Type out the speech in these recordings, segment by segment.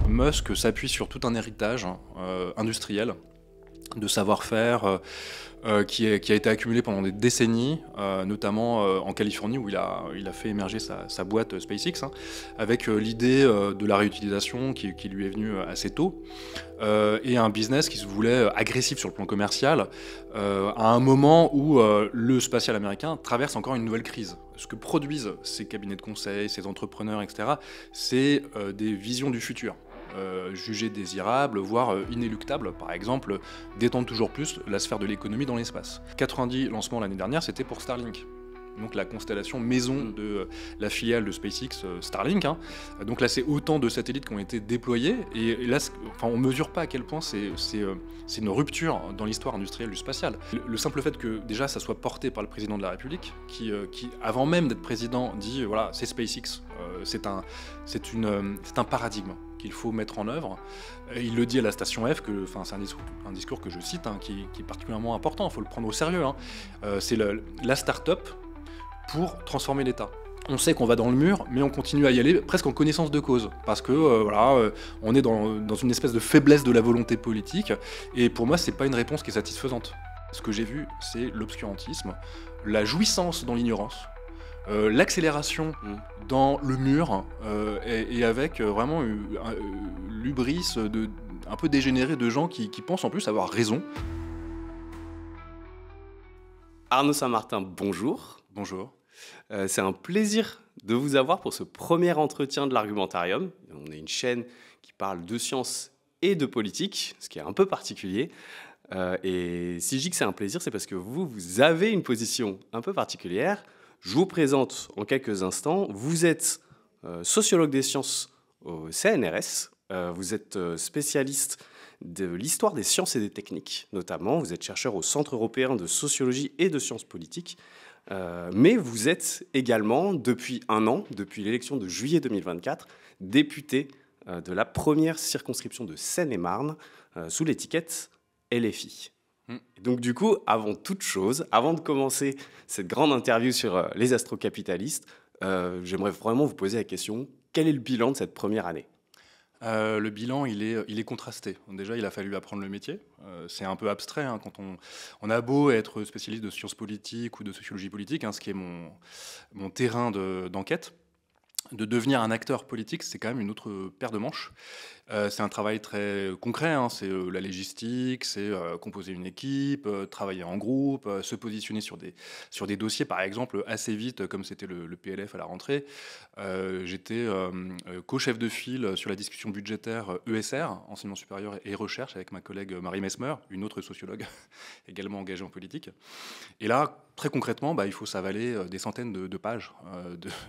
Musk s'appuie sur tout un héritage industriel de savoir-faire qui a été accumulé pendant des décennies, notamment en Californie où il a fait émerger sa boîte SpaceX, avec l'idée de la réutilisation qui lui est venue assez tôt, et un business qui se voulait agressif sur le plan commercial, à un moment où le spatial américain traverse encore une nouvelle crise. Ce que produisent ces cabinets de conseil, ces entrepreneurs, etc., c'est des visions du futur. Jugées désirables, voire inéluctables. Par exemple, d'étendre toujours plus la sphère de l'économie dans l'espace. 90 lancements l'année dernière, c'était pour Starlink. Donc la constellation maison de la filiale de SpaceX, Starlink. Donc là, c'est autant de satellites qui ont été déployés. Et là, on ne mesure pas à quel point c'est une rupture dans l'histoire industrielle du spatial. Le simple fait que déjà ça soit porté par le président de la République, qui avant même d'être président, dit voilà, c'est SpaceX, c'est un paradigme qu'il faut mettre en œuvre. Il le dit à la station F, c'est un discours que je cite, qui est particulièrement important, il faut le prendre au sérieux. C'est la start-up pour transformer l'État. On sait qu'on va dans le mur, mais on continue à y aller presque en connaissance de cause, parce que on est dans une espèce de faiblesse de la volonté politique, et pour moi, c'est pas une réponse qui est satisfaisante. Ce que j'ai vu, c'est l'obscurantisme, la jouissance dans l'ignorance, l'accélération dans le mur, et avec vraiment l'hubris un peu dégénéré de gens qui pensent en plus avoir raison. Arnaud Saint-Martin, bonjour. Bonjour. C'est un plaisir de vous avoir pour ce premier entretien de l'Argumentarium. On est une chaîne qui parle de science et de politique, ce qui est un peu particulier. Et si je dis que c'est un plaisir, c'est parce que vous avez une position un peu particulière. Je vous présente en quelques instants. Vous êtes sociologue des sciences au CNRS. Vous êtes spécialiste de l'histoire des sciences et des techniques, notamment. Vous êtes chercheur au Centre européen de sociologie et de sciences politiques. Mais vous êtes également, depuis un an, depuis l'élection de juillet 2024, député de la première circonscription de Seine-et-Marne, sous l'étiquette LFI. Et donc du coup, avant toute chose, avant de commencer cette grande interview sur les astrocapitalistes, j'aimerais vraiment vous poser la question, quel est le bilan de cette première année ? Le bilan, il est contrasté. Déjà, il a fallu apprendre le métier. C'est un peu abstrait quand on a beau être spécialiste de sciences politiques ou de sociologie politique, ce qui est mon terrain d'enquête. De devenir un acteur politique, c'est quand même une autre paire de manches. C'est un travail très concret, c'est la légistique, c'est composer une équipe, travailler en groupe, se positionner sur des dossiers, par exemple, assez vite, comme c'était le PLF à la rentrée. J'étais co-chef de file sur la discussion budgétaire ESR, enseignement supérieur et recherche, avec ma collègue Marie Messmer, une autre sociologue également engagée en politique. Et là, très concrètement, il faut s'avaler des centaines de pages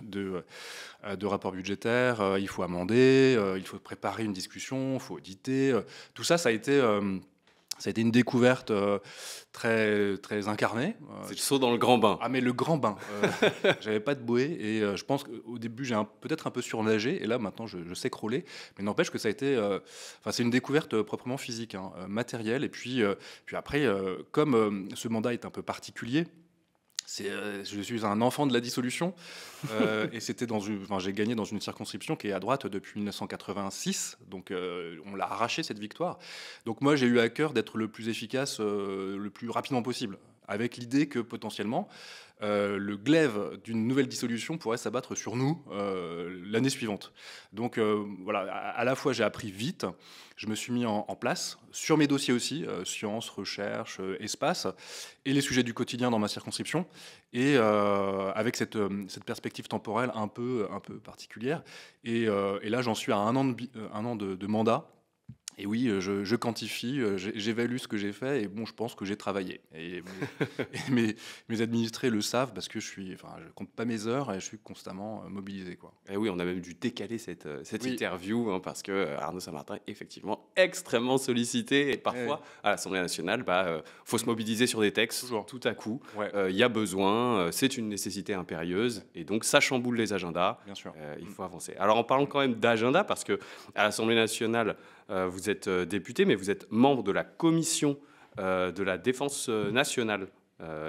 de rapports budgétaires, il faut amender, il faut préparer une discussion, il faut auditer. Tout ça, ça a été une découverte très, très incarnée. C'est le saut dans le grand bain. Ah, mais le grand bain. J'avais pas de bouée et je pense qu'au début, j'ai peut-être un peu surnagé et là, maintenant, je sais crawler. Mais n'empêche que ça a été... c'est une découverte proprement physique, matérielle. Et puis après, comme ce mandat est un peu particulier, je suis un enfant de la dissolution et j'ai gagné dans une circonscription qui est à droite depuis 1986, donc on l'a arraché cette victoire. Donc moi j'ai eu à cœur d'être le plus efficace, le plus rapidement possible, avec l'idée que potentiellement le glaive d'une nouvelle dissolution pourrait s'abattre sur nous l'année suivante. Donc à la fois j'ai appris vite, je me suis mis en place sur mes dossiers aussi, sciences, recherche, espace, et les sujets du quotidien dans ma circonscription, et avec cette perspective temporelle un peu particulière. Et là j'en suis à un an de mandat. Et oui, je quantifie, j'évalue ce que j'ai fait, et je pense que j'ai travaillé. Et mes administrés le savent, parce que je compte pas mes heures et je suis constamment mobilisé, quoi. Et oui, on a même dû décaler cette interview, parce que Arnaud Saint-Martin est effectivement extrêmement sollicité, et parfois, à l'Assemblée nationale, faut se mobiliser sur des textes. Toujours. Tout à coup. Il y a besoin, c'est une nécessité impérieuse, et donc ça chamboule les agendas. Bien sûr. Il faut avancer. Alors en parlant quand même d'agenda, parce que à l'Assemblée nationale, vous êtes député, mais vous êtes membre de la commission de la défense nationale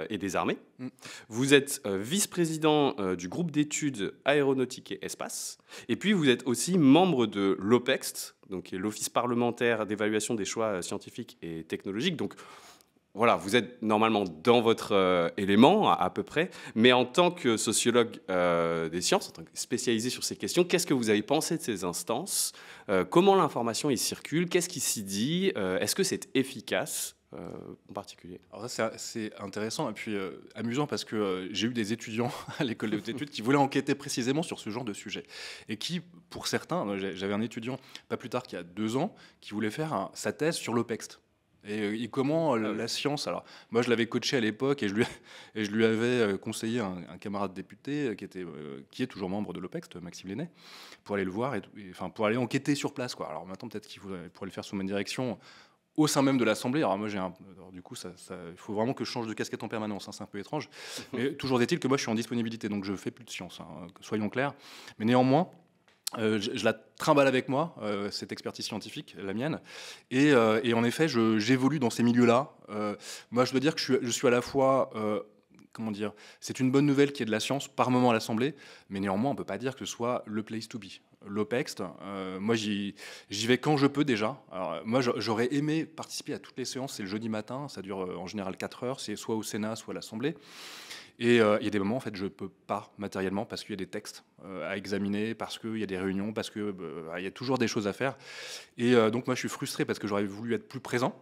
et des armées. Mm. Vous êtes vice-président du groupe d'études aéronautique et espace. Et puis, vous êtes aussi membre de l'OPEXT, donc qui est l'Office parlementaire d'évaluation des choix scientifiques et technologiques. Donc, voilà, vous êtes normalement dans votre élément, à peu près. Mais en tant que sociologue des sciences, en tant que spécialisé sur ces questions, qu'est-ce que vous avez pensé de ces instances? Comment l'information y circule? Qu'est-ce qui s'y dit? Est-ce que c'est efficace en particulier? Alors ça, c'est intéressant et puis amusant parce que j'ai eu des étudiants à l'école des études qui voulaient enquêter précisément sur ce genre de sujet. Et qui, pour certains, j'avais un étudiant, pas plus tard qu'il y a 2 ans, qui voulait faire sa thèse sur l'OPEXT. Et comment la science... Alors, moi, je l'avais coaché à l'époque et je lui avais conseillé un camarade député qui est toujours membre de l'OPEXT, Maxime Lenné, pour aller le voir, enfin, pour aller enquêter sur place, quoi. Alors maintenant, peut-être qu'il pourrait le faire sous ma direction au sein même de l'Assemblée. Alors moi, du coup, il faut vraiment que je change de casquette en permanence, hein, c'est un peu étrange. Mais toujours est-il que moi, je suis en disponibilité, donc je fais plus de science, hein, soyons clairs. Mais néanmoins, je la trimballe avec moi, cette expertise scientifique, la mienne. Et en effet, j'évolue dans ces milieux-là. Moi, je dois dire que je suis à la fois... comment dire, c'est une bonne nouvelle qu'il y ait de la science par moment à l'Assemblée, mais néanmoins, on ne peut pas dire que ce soit le place to be. L'OPEXT, moi, j'y vais quand je peux déjà. Alors, moi, j'aurais aimé participer à toutes les séances, c'est le jeudi matin, ça dure en général 4 heures, c'est soit au Sénat, soit à l'Assemblée. Et il y a des moments, en fait, je ne peux pas matériellement parce qu'il y a des textes à examiner, parce qu'il y a des réunions, parce qu'il y a toujours des choses à faire. Et donc, moi, je suis frustré parce que j'aurais voulu être plus présent.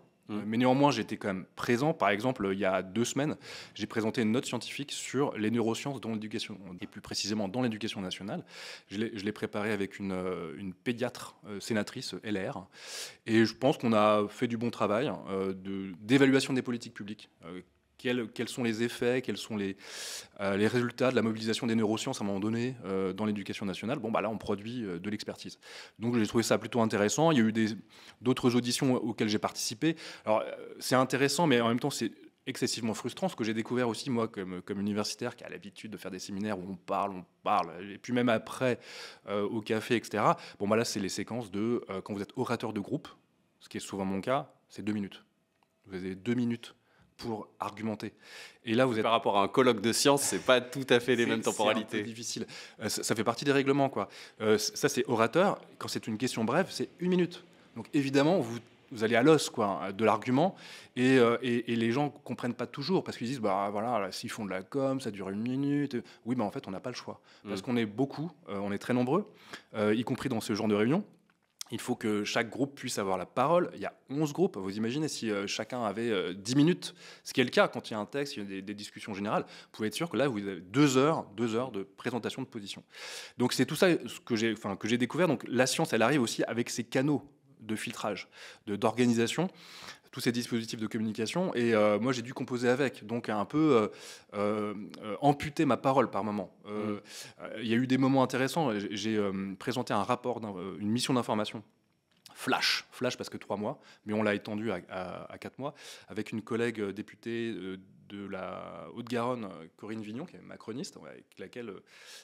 Mais néanmoins, j'étais quand même présent. Par exemple, il y a 2 semaines, j'ai présenté une note scientifique sur les neurosciences dans l'éducation, et plus précisément dans l'éducation nationale. Je l'ai préparée avec une pédiatre sénatrice LR. Et je pense qu'on a fait du bon travail d'évaluation des politiques publiques. Quels sont les effets, quels sont les résultats de la mobilisation des neurosciences à un moment donné dans l'éducation nationale. Bon, bah là, on produit de l'expertise. Donc, j'ai trouvé ça plutôt intéressant. Il y a eu d'autres auditions auxquelles j'ai participé. Alors, c'est intéressant, mais en même temps, c'est excessivement frustrant, ce que j'ai découvert aussi, moi, comme universitaire, qui a l'habitude de faire des séminaires où on parle, et puis même après, au café, etc. Bon, bah là, c'est les séquences de, quand vous êtes orateur de groupe, ce qui est souvent mon cas, c'est 2 minutes. Vous avez 2 minutes pour argumenter. Et là, vous êtes... Par rapport à un colloque de sciences, c'est pas tout à fait les mêmes temporalités. C'est un peu difficile. Ça fait partie des règlements, quoi. Ça, c'est orateur. Quand c'est une question brève, c'est 1 minute. Donc, évidemment, vous allez à l'os, quoi, de l'argument. Et les gens comprennent pas toujours parce qu'ils disent, bah voilà, là, s'ils font de la com, ça dure 1 minute. Oui, mais en fait, on n'a pas le choix. Parce qu'on est beaucoup, on est très nombreux, y compris dans ce genre de réunion. Il faut que chaque groupe puisse avoir la parole. Il y a 11 groupes. Vous imaginez si chacun avait 10 minutes, ce qui est le cas quand il y a un texte, il y a des discussions générales. Vous pouvez être sûr que là, vous avez 2 heures de présentation de position. Donc c'est tout ça que j'ai découvert. Donc la science, elle arrive aussi avec ses canaux de filtrage, d'organisation, tous ces dispositifs de communication. Et moi, j'ai dû composer avec, donc un peu amputer ma parole par moment. Il y a eu des moments intéressants. J'ai présenté un rapport, une mission d'information. Flash parce que 3 mois, mais on l'a étendu à 4 mois, avec une collègue députée de la Haute-Garonne, Corinne Vignon, qui est macroniste, avec laquelle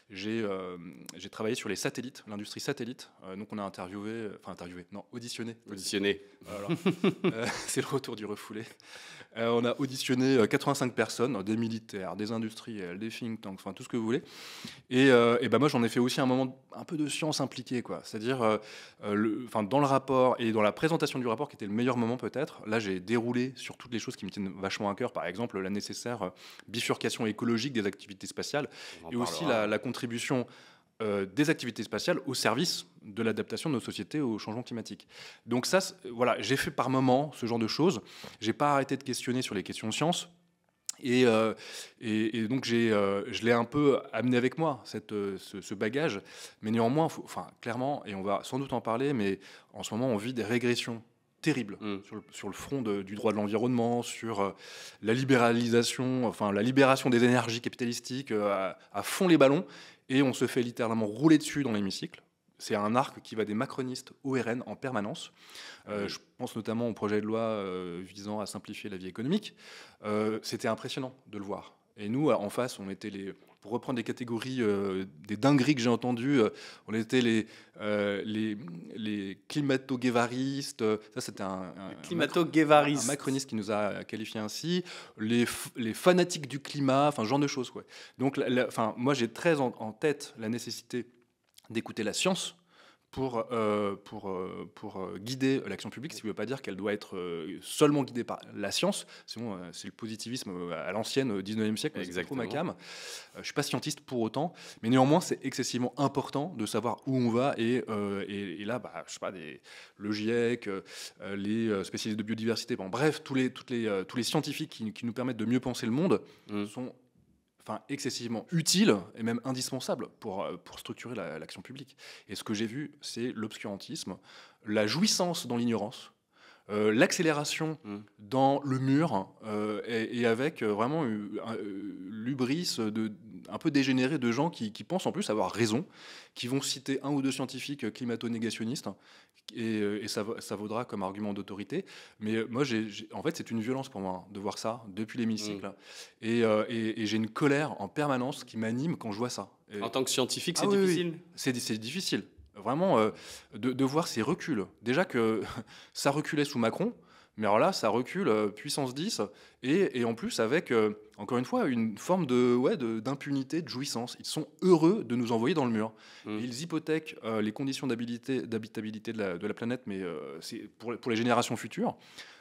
j'ai travaillé sur les satellites, l'industrie satellite. Donc on a auditionné. Auditionné. Voilà. C'est le retour du refoulé. On a auditionné 85 personnes, des militaires, des industriels, des think tanks, enfin tout ce que vous voulez. Et ben moi, j'en ai fait aussi un moment un peu de science impliquée, quoi. C'est-à-dire, dans le rapport et dans la présentation du rapport, qui était le meilleur moment peut-être, là, j'ai déroulé sur toutes les choses qui me tiennent vachement à cœur. Par exemple, la nécessaire bifurcation écologique des activités spatiales et aussi la contribution des activités spatiales au service de l'adaptation de nos sociétés au changement climatique. Donc ça, voilà, j'ai fait par moment ce genre de choses. J'ai pas arrêté de questionner sur les questions de science. Et donc je l'ai un peu amené avec moi, ce bagage. Mais néanmoins, clairement, et on va sans doute en parler, mais en ce moment, on vit des régressions terribles sur le front du droit de l'environnement, sur la libéralisation, la libération des énergies capitalistiques à fond les ballons. Et on se fait littéralement rouler dessus dans l'hémicycle. C'est un arc qui va des macronistes au RN en permanence. Je pense notamment au projet de loi visant à simplifier la vie économique. C'était impressionnant de le voir. Et nous, en face, on était pour reprendre des catégories, des dingueries que j'ai entendues, on était les climato-guévaristes, ça c'était un Climato-guévariste. macroniste qui nous a qualifiés ainsi, les fanatiques du climat, enfin ce genre de choses, quoi. Donc enfin, moi j'ai très en tête la nécessité d'écouter la science pour guider l'action publique, ce qui ne veut pas dire qu'elle doit être seulement guidée par la science, sinon c'est le positivisme à l'ancienne, au 19e siècle, c'est trop ma cam. Je ne suis pas scientiste pour autant, mais néanmoins c'est excessivement important de savoir où on va, et là, je sais pas, le GIEC, les spécialistes de biodiversité, bon, bref, tous les scientifiques qui nous permettent de mieux penser le monde sont excessivement utile et même indispensable pour structurer l'action publique. Et ce que j'ai vu, c'est l'obscurantisme, la jouissance dans l'ignorance, l'accélération dans le mur, et avec vraiment l'hubris un peu dégénéré de gens qui pensent en plus avoir raison, qui vont citer un ou deux scientifiques climato-négationnistes, et ça vaudra comme argument d'autorité. Mais moi, en fait, c'est une violence pour moi de voir ça depuis l'hémicycle. Et j'ai une colère en permanence qui m'anime quand je vois ça. En tant que scientifique, c'est difficile. Oui. C'est difficile. Vraiment, de voir ces reculs. Déjà que ça reculait sous Macron, mais alors là, ça recule puissance 10, et en plus avec, encore une fois, une forme d'impunité, de jouissance. Ils sont heureux de nous envoyer dans le mur. Et ils hypothèquent les conditions d'habitabilité de la planète, mais c'est pour les générations futures,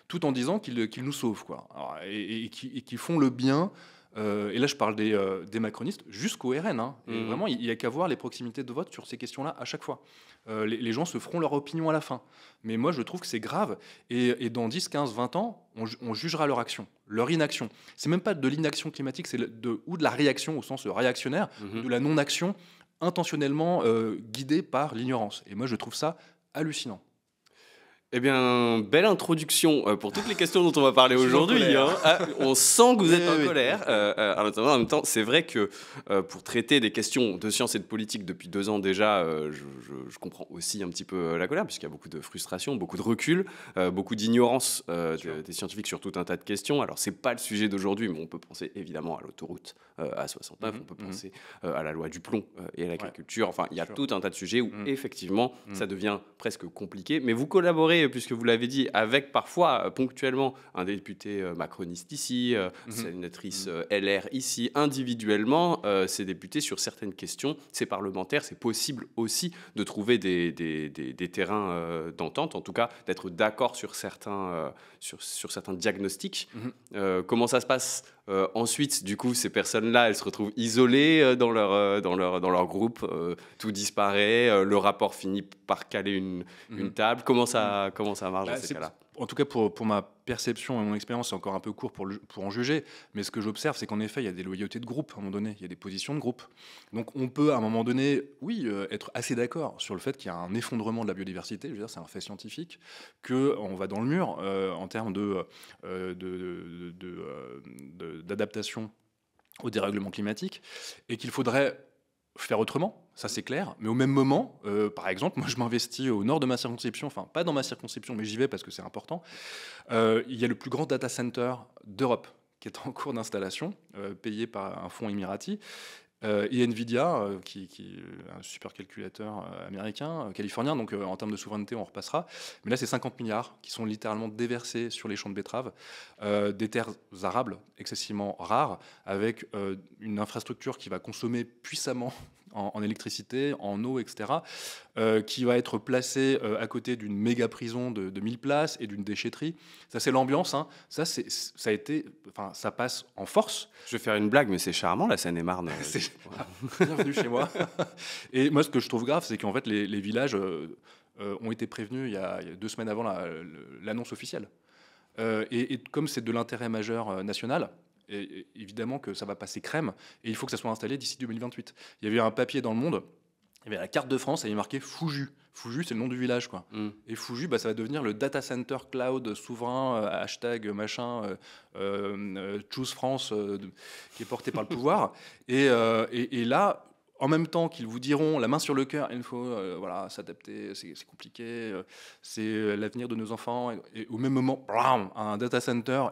tout en disant qu'ils nous sauvent, quoi. Alors, et qu'ils font le bien. Et là, je parle des macronistes jusqu'au RN. Hein. Et vraiment, il n'y a qu'à voir les proximités de vote sur ces questions-là à chaque fois. Les gens se feront leur opinion à la fin. Mais moi, je trouve que c'est grave. Et dans 10, 15, 20 ans, on jugera leur action, leur inaction. C'est même pas de l'inaction climatique, c'est ou de la réaction au sens réactionnaire, de la non-action intentionnellement guidée par l'ignorance. Et moi, je trouve ça hallucinant. Eh bien, belle introduction pour toutes les questions dont on va parler aujourd'hui. Hein. On sent que vous êtes en colère. En même temps, c'est vrai que pour traiter des questions de science et de politique depuis 2 ans déjà, je comprends aussi un petit peu la colère, puisqu'il y a beaucoup de frustration, beaucoup de recul, beaucoup d'ignorance des scientifiques sur tout un tas de questions. Alors, c'est pas le sujet d'aujourd'hui, mais on peut penser évidemment à l'autoroute A69, on peut penser à la loi du plomb et à l'agriculture. Enfin, il y a tout un tas de sujets où effectivement, ça devient presque compliqué. Mais vous collaborez, puisque vous l'avez dit, avec parfois, ponctuellement, un député macroniste ici, sénatrice LR ici, individuellement, ces députés sur certaines questions, ces parlementaires, c'est possible aussi de trouver des terrains d'entente, en tout cas d'être d'accord sur certains diagnostics. Comment ça se passe ensuite, du coup, ces personnes-là, elles se retrouvent isolées dans leur groupe, tout disparaît, le rapport finit par caler une table. Comment ça marche dans ces cas-là? En tout cas, pour ma perception et mon expérience, c'est encore un peu court pour en juger. Mais ce que j'observe, c'est qu'en effet, il y a des loyautés de groupe à un moment donné, il y a des positions de groupe. Donc on peut à un moment donné, être assez d'accord sur le fait qu'il y a un effondrement de la biodiversité. Je veux dire, c'est un fait scientifique, qu'on va dans le mur en termes d'adaptation au dérèglement climatique, et qu'il faudrait faire autrement, ça c'est clair, mais au même moment, par exemple, moi je m'investis au nord de ma circonscription, enfin pas dans ma circonscription, mais j'y vais parce que c'est important. Il y a le plus grand data center d'Europe qui est en cours d'installation, payé par un fonds émirati. Et Nvidia, qui est un supercalculateur américain, californien, donc en termes de souveraineté, on repassera. Mais là, c'est 50 milliards qui sont littéralement déversés sur les champs de betteraves, des terres arables excessivement rares, avec une infrastructure qui va consommer puissamment en électricité, en eau, etc., qui va être placée à côté d'une méga prison de 1000 places et d'une déchetterie. Ça, c'est l'ambiance. Hein. Ça passe en force. Je vais faire une blague, mais c'est charmant, la Seine-et-Marne. Bienvenue chez moi. Et moi, ce que je trouve grave, c'est qu'en fait, les villages ont été prévenus il y a 2 semaines avant l'annonce officielle. Et comme c'est de l'intérêt majeur national, et évidemment que ça va passer crème, et il faut que ça soit installé d'ici 2028. Il y avait un papier dans Le Monde, il y avait la carte de France, et il y avait marqué Fouju. Fouju, c'est le nom du village, quoi. Et Fouju, ça va devenir le data center cloud souverain, hashtag machin, Choose France, qui est porté par le pouvoir. Et là, en même temps qu'ils vous diront, la main sur le cœur, il faut s'adapter, c'est compliqué, c'est l'avenir de nos enfants. Et au même moment, blam, un data center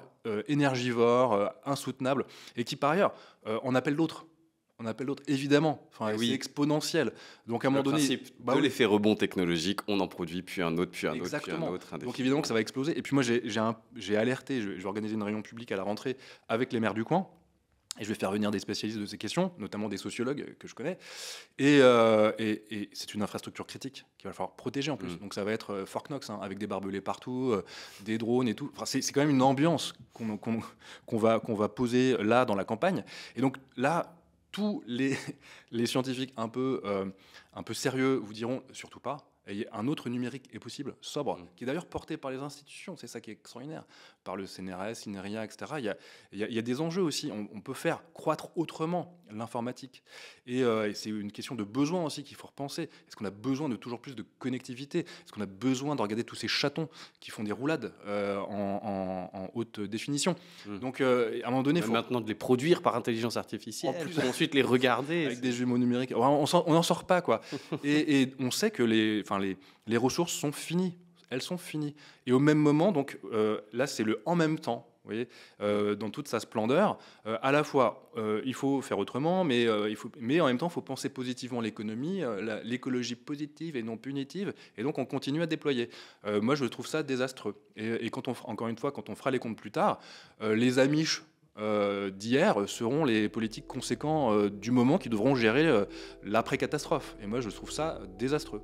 énergivore, insoutenable, et qui par ailleurs en appelle d'autres. on appelle d'autres, évidemment. Enfin, c'est exponentiel. Donc à un moment donné, principe de l'effet rebond technologique, on en produit puis un autre, puis un autre, puis un autre. Donc évidemment que ça va exploser. Et puis moi, j'ai alerté, je vais organiser une réunion publique à la rentrée avec les maires du coin. Et je vais faire venir des spécialistes de ces questions, notamment des sociologues que je connais. Et c'est une infrastructure critique qu'il va falloir protéger en plus. Donc ça va être Fort Knox, avec des barbelés partout, des drones et tout. Enfin, c'est quand même une ambiance qu'on va poser là dans la campagne. Et donc là, tous les scientifiques un peu sérieux vous diront surtout pas. Et un autre numérique est possible, sobre, qui est d'ailleurs porté par les institutions. C'est ça qui est extraordinaire. Par le CNRS, INRIA, etc. Il y a des enjeux aussi. On peut faire croître autrement l'informatique. Et c'est une question de besoin aussi qu'il faut repenser. Est-ce qu'on a besoin de toujours plus de connectivité? Est-ce qu'on a besoin de regarder tous ces chatons qui font des roulades en haute définition? Donc, à un moment donné, il faut maintenant de les produire par intelligence artificielle, pour ensuite les regarder. Avec des jumeaux numériques. On n'en sort pas, quoi. et on sait que les ressources sont finies. Elles sont finies. Et au même moment, donc là, c'est le en même temps. Vous voyez, dans toute sa splendeur, à la fois, il faut faire autrement, mais en même temps, il faut penser positivement l'économie, l'écologie positive et non punitive, et donc on continue à déployer. Moi, je trouve ça désastreux. Et encore une fois, quand on fera les comptes plus tard, les Amish d'hier seront les politiques conséquents du moment qui devront gérer l'après-catastrophe. Et moi, je trouve ça désastreux.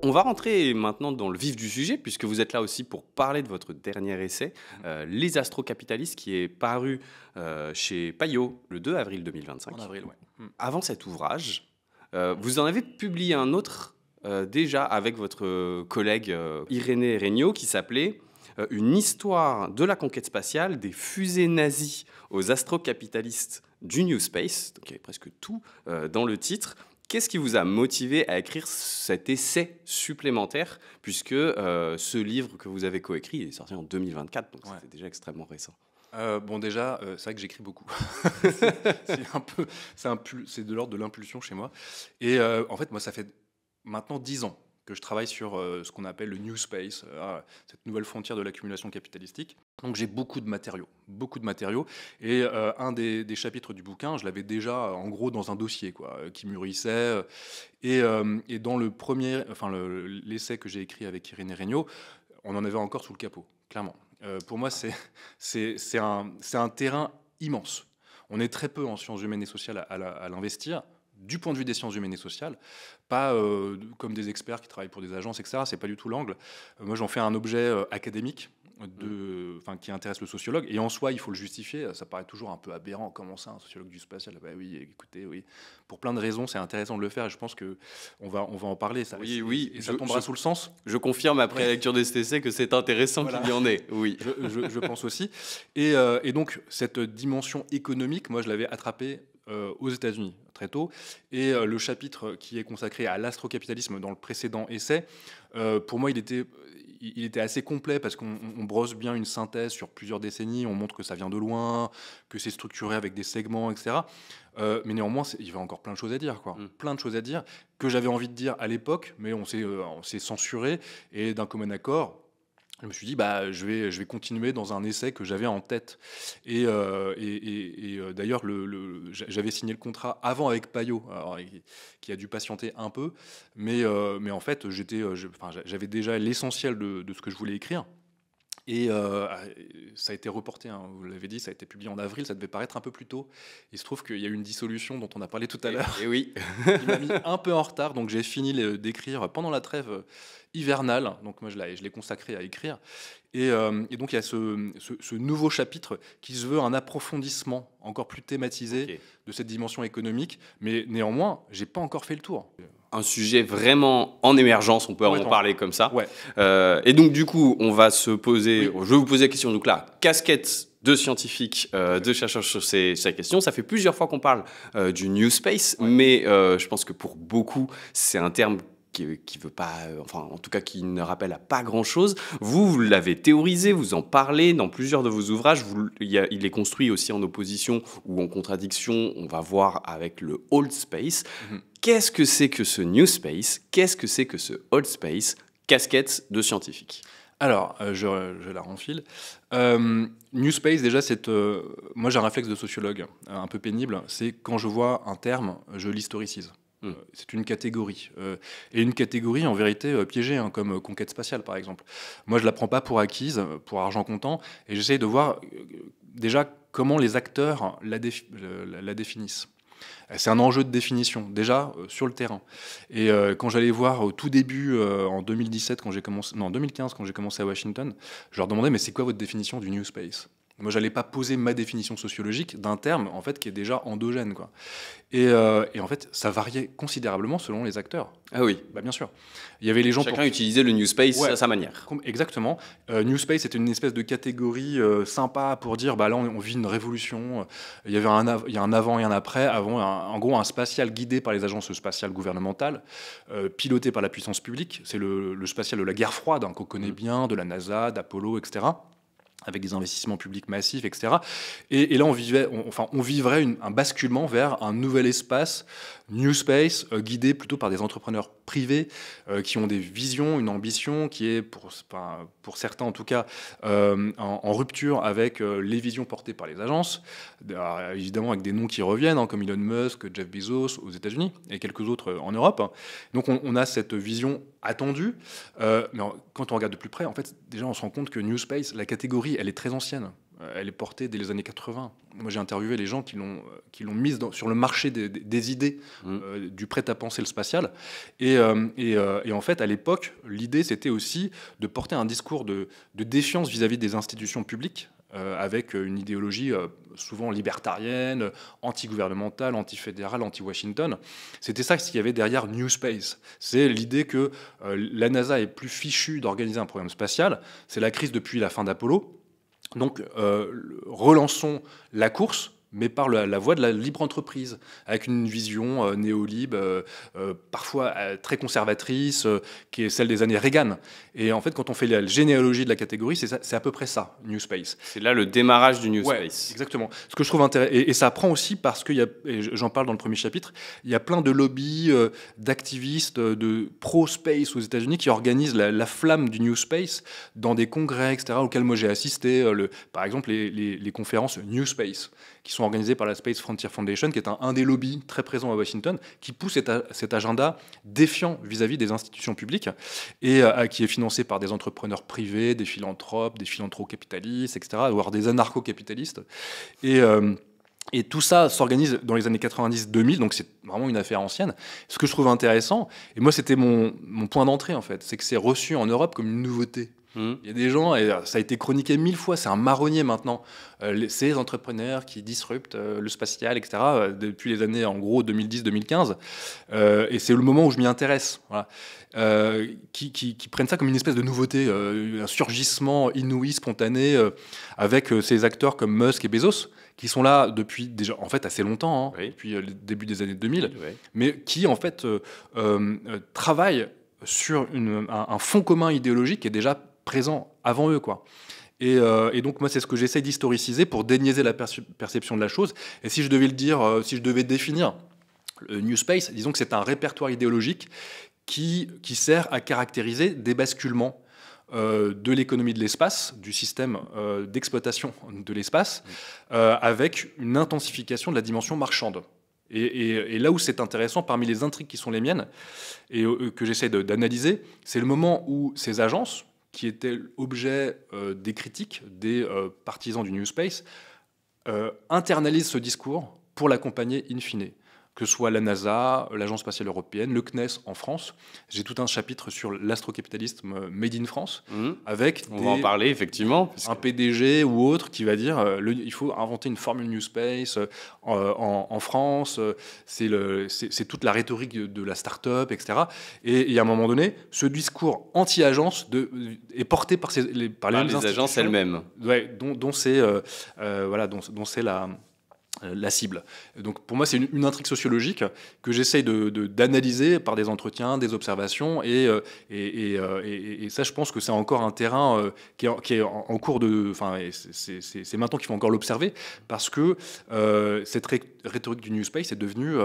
On va rentrer maintenant dans le vif du sujet, puisque vous êtes là aussi pour parler de votre dernier essai, Les Astrocapitalistes, qui est paru chez Payot le 2 avril 2025. En avril, ouais. Avant cet ouvrage, vous en avez publié un autre déjà avec votre collègue Irénée Regnault, qui s'appelait Une histoire de la conquête spatiale, des fusées nazies aux astrocapitalistes du New Space. Donc il y avait presque tout dans le titre. Qu'est-ce qui vous a motivé à écrire cet essai supplémentaire, puisque ce livre que vous avez coécrit est sorti en 2024, donc c'était déjà extrêmement récent? Bon, déjà, c'est vrai que j'écris beaucoup. C'est de l'ordre de l'impulsion chez moi. Et en fait, moi, ça fait maintenant 10 ans que je travaille sur ce qu'on appelle le New Space, cette nouvelle frontière de l'accumulation capitalistique. Donc j'ai beaucoup de matériaux. Et un des chapitres du bouquin, je l'avais déjà en gros dans un dossier qui mûrissait. Et dans l'essai que j'ai écrit avec Irénée Regnault, on en avait encore sous le capot, clairement. Pour moi, c'est un terrain immense. On est très peu en sciences humaines et sociales à l'investir. Du point de vue des sciences humaines et sociales, pas comme des experts qui travaillent pour des agences, etc. C'est pas du tout l'angle. Moi, j'en fais un objet académique qui intéresse le sociologue. Et en soi, il faut le justifier. Ça paraît toujours un peu aberrant. Comment ça, un sociologue du spatial? Bah oui, écoutez, oui. Pour plein de raisons, c'est intéressant de le faire. Et je pense qu'on va en parler. Ça, oui. Et ça tombera sous le sens. Je confirme après la lecture de cet essai que c'est intéressant qu'il y en ait. Oui. Je pense aussi. Et donc, cette dimension économique, moi, je l'avais attrapée aux États-Unis très tôt, et le chapitre qui est consacré à l'astrocapitalisme dans le précédent essai, pour moi il était assez complet parce qu'on brosse bien une synthèse sur plusieurs décennies, on montre que ça vient de loin, que c'est structuré avec des segments, etc. Mais néanmoins, il y a encore plein de choses à dire, plein de choses à dire que j'avais envie de dire à l'époque, mais on s'est censuré, et d'un commun accord, je me suis dit, je vais continuer dans un essai que j'avais en tête. Et d'ailleurs, j'avais signé le contrat avant avec Payot, qui a dû patienter un peu. Mais en fait, j'avais déjà l'essentiel de ce que je voulais écrire. Et ça a été reporté, vous l'avez dit, ça a été publié en avril, ça devait paraître un peu plus tôt. Il se trouve qu'il y a eu une dissolution dont on a parlé tout à l'heure. Et oui. Il m'a mis un peu en retard, donc j'ai fini d'écrire pendant la trêve hivernale. Donc moi, je l'ai consacré à écrire. Et donc il y a ce nouveau chapitre qui se veut un approfondissement encore plus thématisé de cette dimension économique. Mais néanmoins, j'ai pas encore fait le tour. Un sujet vraiment en émergence, on peut en parler comme ça. Ouais. Et donc du coup, on va se poser, je vais vous poser la question, donc là, casquette de scientifique, de chercheurs sur ces questions. Ça fait plusieurs fois qu'on parle du New Space, mais je pense que pour beaucoup, c'est un terme qui veut pas, enfin en tout cas qui ne rappelle à pas grand-chose. Vous l'avez théorisé, vous en parlez dans plusieurs de vos ouvrages. Il est construit aussi en opposition ou en contradiction, on va voir, avec le Old Space. Qu'est-ce que c'est que ce New Space? Qu'est-ce que c'est que ce Old Space? Casquette de scientifique. Alors, je la renfile. New Space, déjà, moi j'ai un réflexe de sociologue un peu pénible. C'est quand je vois un terme, je l'historicise. C'est une catégorie. Et une catégorie, en vérité, piégée, hein, comme conquête spatiale, par exemple. Moi, je ne la prends pas pour acquise, pour argent comptant, et j'essaye de voir déjà comment les acteurs la définissent. C'est un enjeu de définition, déjà sur le terrain. Et quand j'allais voir au tout début, en 2017, en 2015, quand j'ai commencé à Washington, je leur demandais, mais c'est quoi votre définition du New Space? Moi, j'allais pas poser ma définition sociologique d'un terme en fait qui est déjà endogène, quoi. Et en fait, ça variait considérablement selon les acteurs. Ah oui. Bah, bien sûr. Il y avait les gens Chacun utilisait le New Space à sa manière. Exactement. New Space était une espèce de catégorie sympa pour dire bah là on vit une révolution. Il y a un avant et un après. En gros, un spatial guidé par les agences spatiales gouvernementales, piloté par la puissance publique. C'est le spatial de la guerre froide, hein, qu'on connaît bien, de la NASA, d'Apollo, etc., avec des investissements publics massifs, etc. Et là, on vivrait un basculement vers un nouvel espace, New Space, guidé plutôt par des entrepreneurs privés qui ont des visions, une ambition qui est, pour certains en tout cas, en rupture avec les visions portées par les agences, alors, évidemment avec des noms qui reviennent, hein, comme Elon Musk, Jeff Bezos aux États-Unis et quelques autres en Europe. Donc on a cette vision attendue, mais quand on regarde de plus près, en fait, déjà on se rend compte que New Space, la catégorie, elle est très ancienne. Elle est portée dès les années 80. Moi, j'ai interviewé les gens qui l'ont mise sur le marché des idées, du prêt-à-penser le spatial. Et en fait, à l'époque, l'idée, c'était aussi de porter un discours de défiance vis-à-vis des institutions publiques, avec une idéologie souvent libertarienne, anti-gouvernementale, anti-fédérale, anti-Washington. C'était ça ce qu'il y avait derrière New Space. C'est l'idée que la NASA est plus fichue d'organiser un programme spatial. C'est la crise depuis la fin d'Apollo. Donc, relançons la course, mais par la voie de la libre entreprise, avec une vision néolib, parfois très conservatrice, qui est celle des années Reagan. Et en fait, quand on fait la généalogie de la catégorie, c'est à peu près ça, New Space. C'est là le démarrage du New Space. Exactement. Ce que je trouve intéressant, et ça apprend aussi parce que, j'en parle dans le premier chapitre, il y a plein de lobbies, d'activistes, de pro-space aux États-Unis qui organisent la flamme du New Space dans des congrès, etc., auxquels moi j'ai assisté. Par exemple, les conférences New Space, qui sont organisées par la Space Frontier Foundation, qui est un des lobbies très présents à Washington, qui pousse cet agenda défiant vis-à-vis des institutions publiques et qui est financé par des entrepreneurs privés, des philanthropes capitalistes, etc., voire des anarcho-capitalistes. Et tout ça s'organise dans les années 90-2000, donc c'est vraiment une affaire ancienne. Ce que je trouve intéressant, et moi c'était mon point d'entrée en fait, c'est que c'est reçu en Europe comme une nouveauté. Il y a des gens, et ça a été chroniqué 1000 fois, c'est un marronnier maintenant, ces entrepreneurs qui disruptent le spatial, etc., depuis les années en gros 2010-2015. Et c'est le moment où je m'y intéresse. Voilà. Qui prennent ça comme une espèce de nouveauté, un surgissement inouï, spontané, avec ces acteurs comme Musk et Bezos, qui sont là depuis déjà en fait assez longtemps, hein, oui, depuis le début des années 2000, oui, mais qui en fait travaillent sur un fond commun idéologique qui est déjà présent avant eux, quoi. Et donc moi c'est ce que j'essaie d'historiciser pour déniaiser la perception de la chose. Et si je devais le dire, si je devais définir le New Space, disons que c'est un répertoire idéologique qui sert à caractériser des basculements de l'économie de l'espace, du système d'exploitation de l'espace, avec une intensification de la dimension marchande. Et là où c'est intéressant, parmi les intrigues qui sont les miennes, et que j'essaie d'analyser, c'est le moment où ces agences, qui étaient objet des critiques des partisans du New Space, internalisent ce discours pour l'accompagner in fine. Que ce soit la NASA, l'Agence spatiale européenne, le CNES en France. J'ai tout un chapitre sur l'astrocapitalisme made in France, avec on va en parler effectivement, un PDG ou autre qui va dire il faut inventer une formule New Space en France, c'est toute la rhétorique de la start-up, etc. Et à un moment donné, ce discours anti-agence est porté par les agences elles-mêmes, ouais, dont c'est la la cible. Donc pour moi, c'est une intrigue sociologique que j'essaye d'analyser par des entretiens, des observations, et ça, je pense que c'est encore un terrain qui est en cours de... Enfin, c'est maintenant qu'il faut encore l'observer, parce que cette rhétorique du New Space est devenue...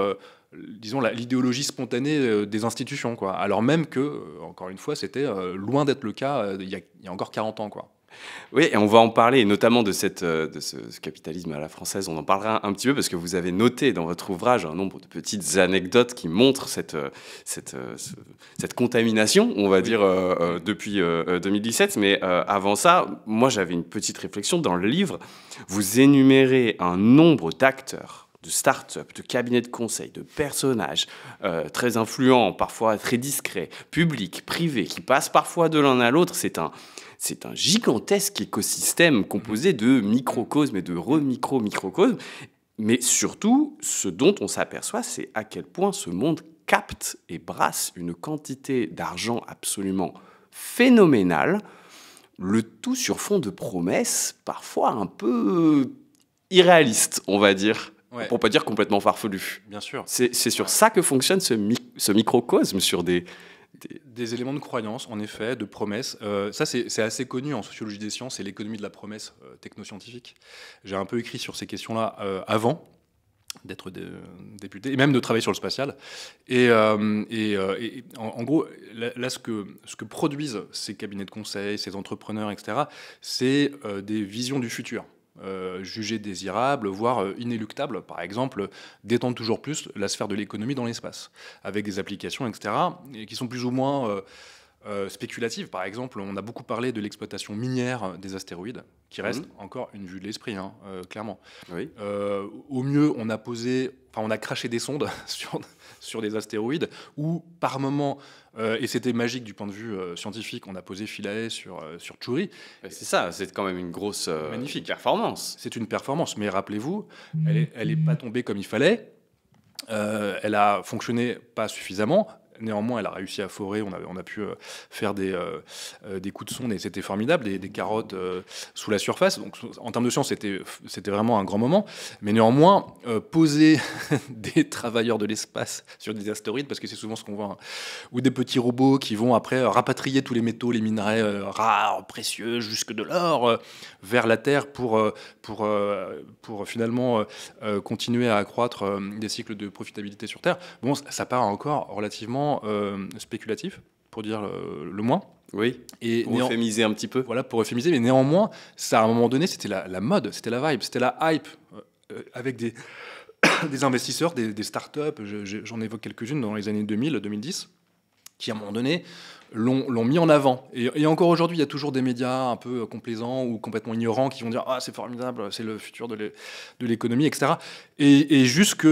disons, l'idéologie spontanée des institutions, quoi. Alors même que, encore une fois, c'était loin d'être le cas il y a encore 40 ans, quoi. Oui, et on va en parler, et notamment de ce capitalisme à la française. On en parlera un petit peu parce que vous avez noté dans votre ouvrage un nombre de petites anecdotes qui montrent cette contamination, on va dire, depuis 2017. Mais avant ça, moi j'avais une petite réflexion. Dans le livre, vous énumérez un nombre d'acteurs, de start-up, de cabinets de conseil, de personnages très influents, parfois très discrets, publics, privés, qui passent parfois de l'un à l'autre. C'est un gigantesque écosystème composé de microcosmes et de remicrocosmes. Mais surtout, ce dont on s'aperçoit, c'est à quel point ce monde capte et brasse une quantité d'argent absolument phénoménale, le tout sur fond de promesses parfois un peu irréalistes, on va dire. Ouais. Pour pas dire complètement farfelu. Bien sûr. C'est sur ça que fonctionne ce microcosme, sur des éléments de croyance, en effet, de promesses. Ça, c'est assez connu en sociologie des sciences, c'est l'économie de la promesse technoscientifique. J'ai un peu écrit sur ces questions-là avant d'être député, et même de travailler sur le spatial. En gros, là, ce que produisent ces cabinets de conseil, ces entrepreneurs, etc., c'est des visions du futur. Jugées désirables, voire inéluctables. Par exemple, d'étendre toujours plus la sphère de l'économie dans l'espace, avec des applications, etc., et qui sont plus ou moins spéculatives. Par exemple, on a beaucoup parlé de l'exploitation minière des astéroïdes, qui reste encore une vue de l'esprit, hein, clairement. Oui. Au mieux, on a craché des sondes sur des astéroïdes, ou par moment, et c'était magique du point de vue scientifique, on a posé Philae sur Tchouri. C'est ça, c'est quand même une grosse magnifique performance. C'est une performance, mais rappelez-vous, elle n'est pas tombée comme il fallait, elle a fonctionné pas suffisamment. Néanmoins, elle a réussi à forer, on a pu faire des coups de sonde, et c'était formidable, des carottes sous la surface. Donc, en termes de science, c'était vraiment un grand moment. Mais néanmoins, poser des travailleurs de l'espace sur des astéroïdes, parce que c'est souvent ce qu'on voit, hein, ou des petits robots qui vont après rapatrier tous les métaux, les minerais rares, précieux, jusque de l'or, vers la Terre pour finalement continuer à accroître des cycles de profitabilité sur Terre. Bon, ça part encore relativement spéculatif, pour dire le moins. Oui, et pour euphémiser un petit peu. Voilà, pour euphémiser, mais néanmoins, ça, à un moment donné, c'était la mode, c'était la vibe, c'était la hype, avec des investisseurs, des startups, j'en évoque quelques-unes dans les années 2000, 2010, qui, à un moment donné, l'ont mis en avant. Et encore aujourd'hui, il y a toujours des médias un peu complaisants ou complètement ignorants qui vont dire « Ah, c'est formidable, c'est le futur de l'économie, etc. » Et jusque...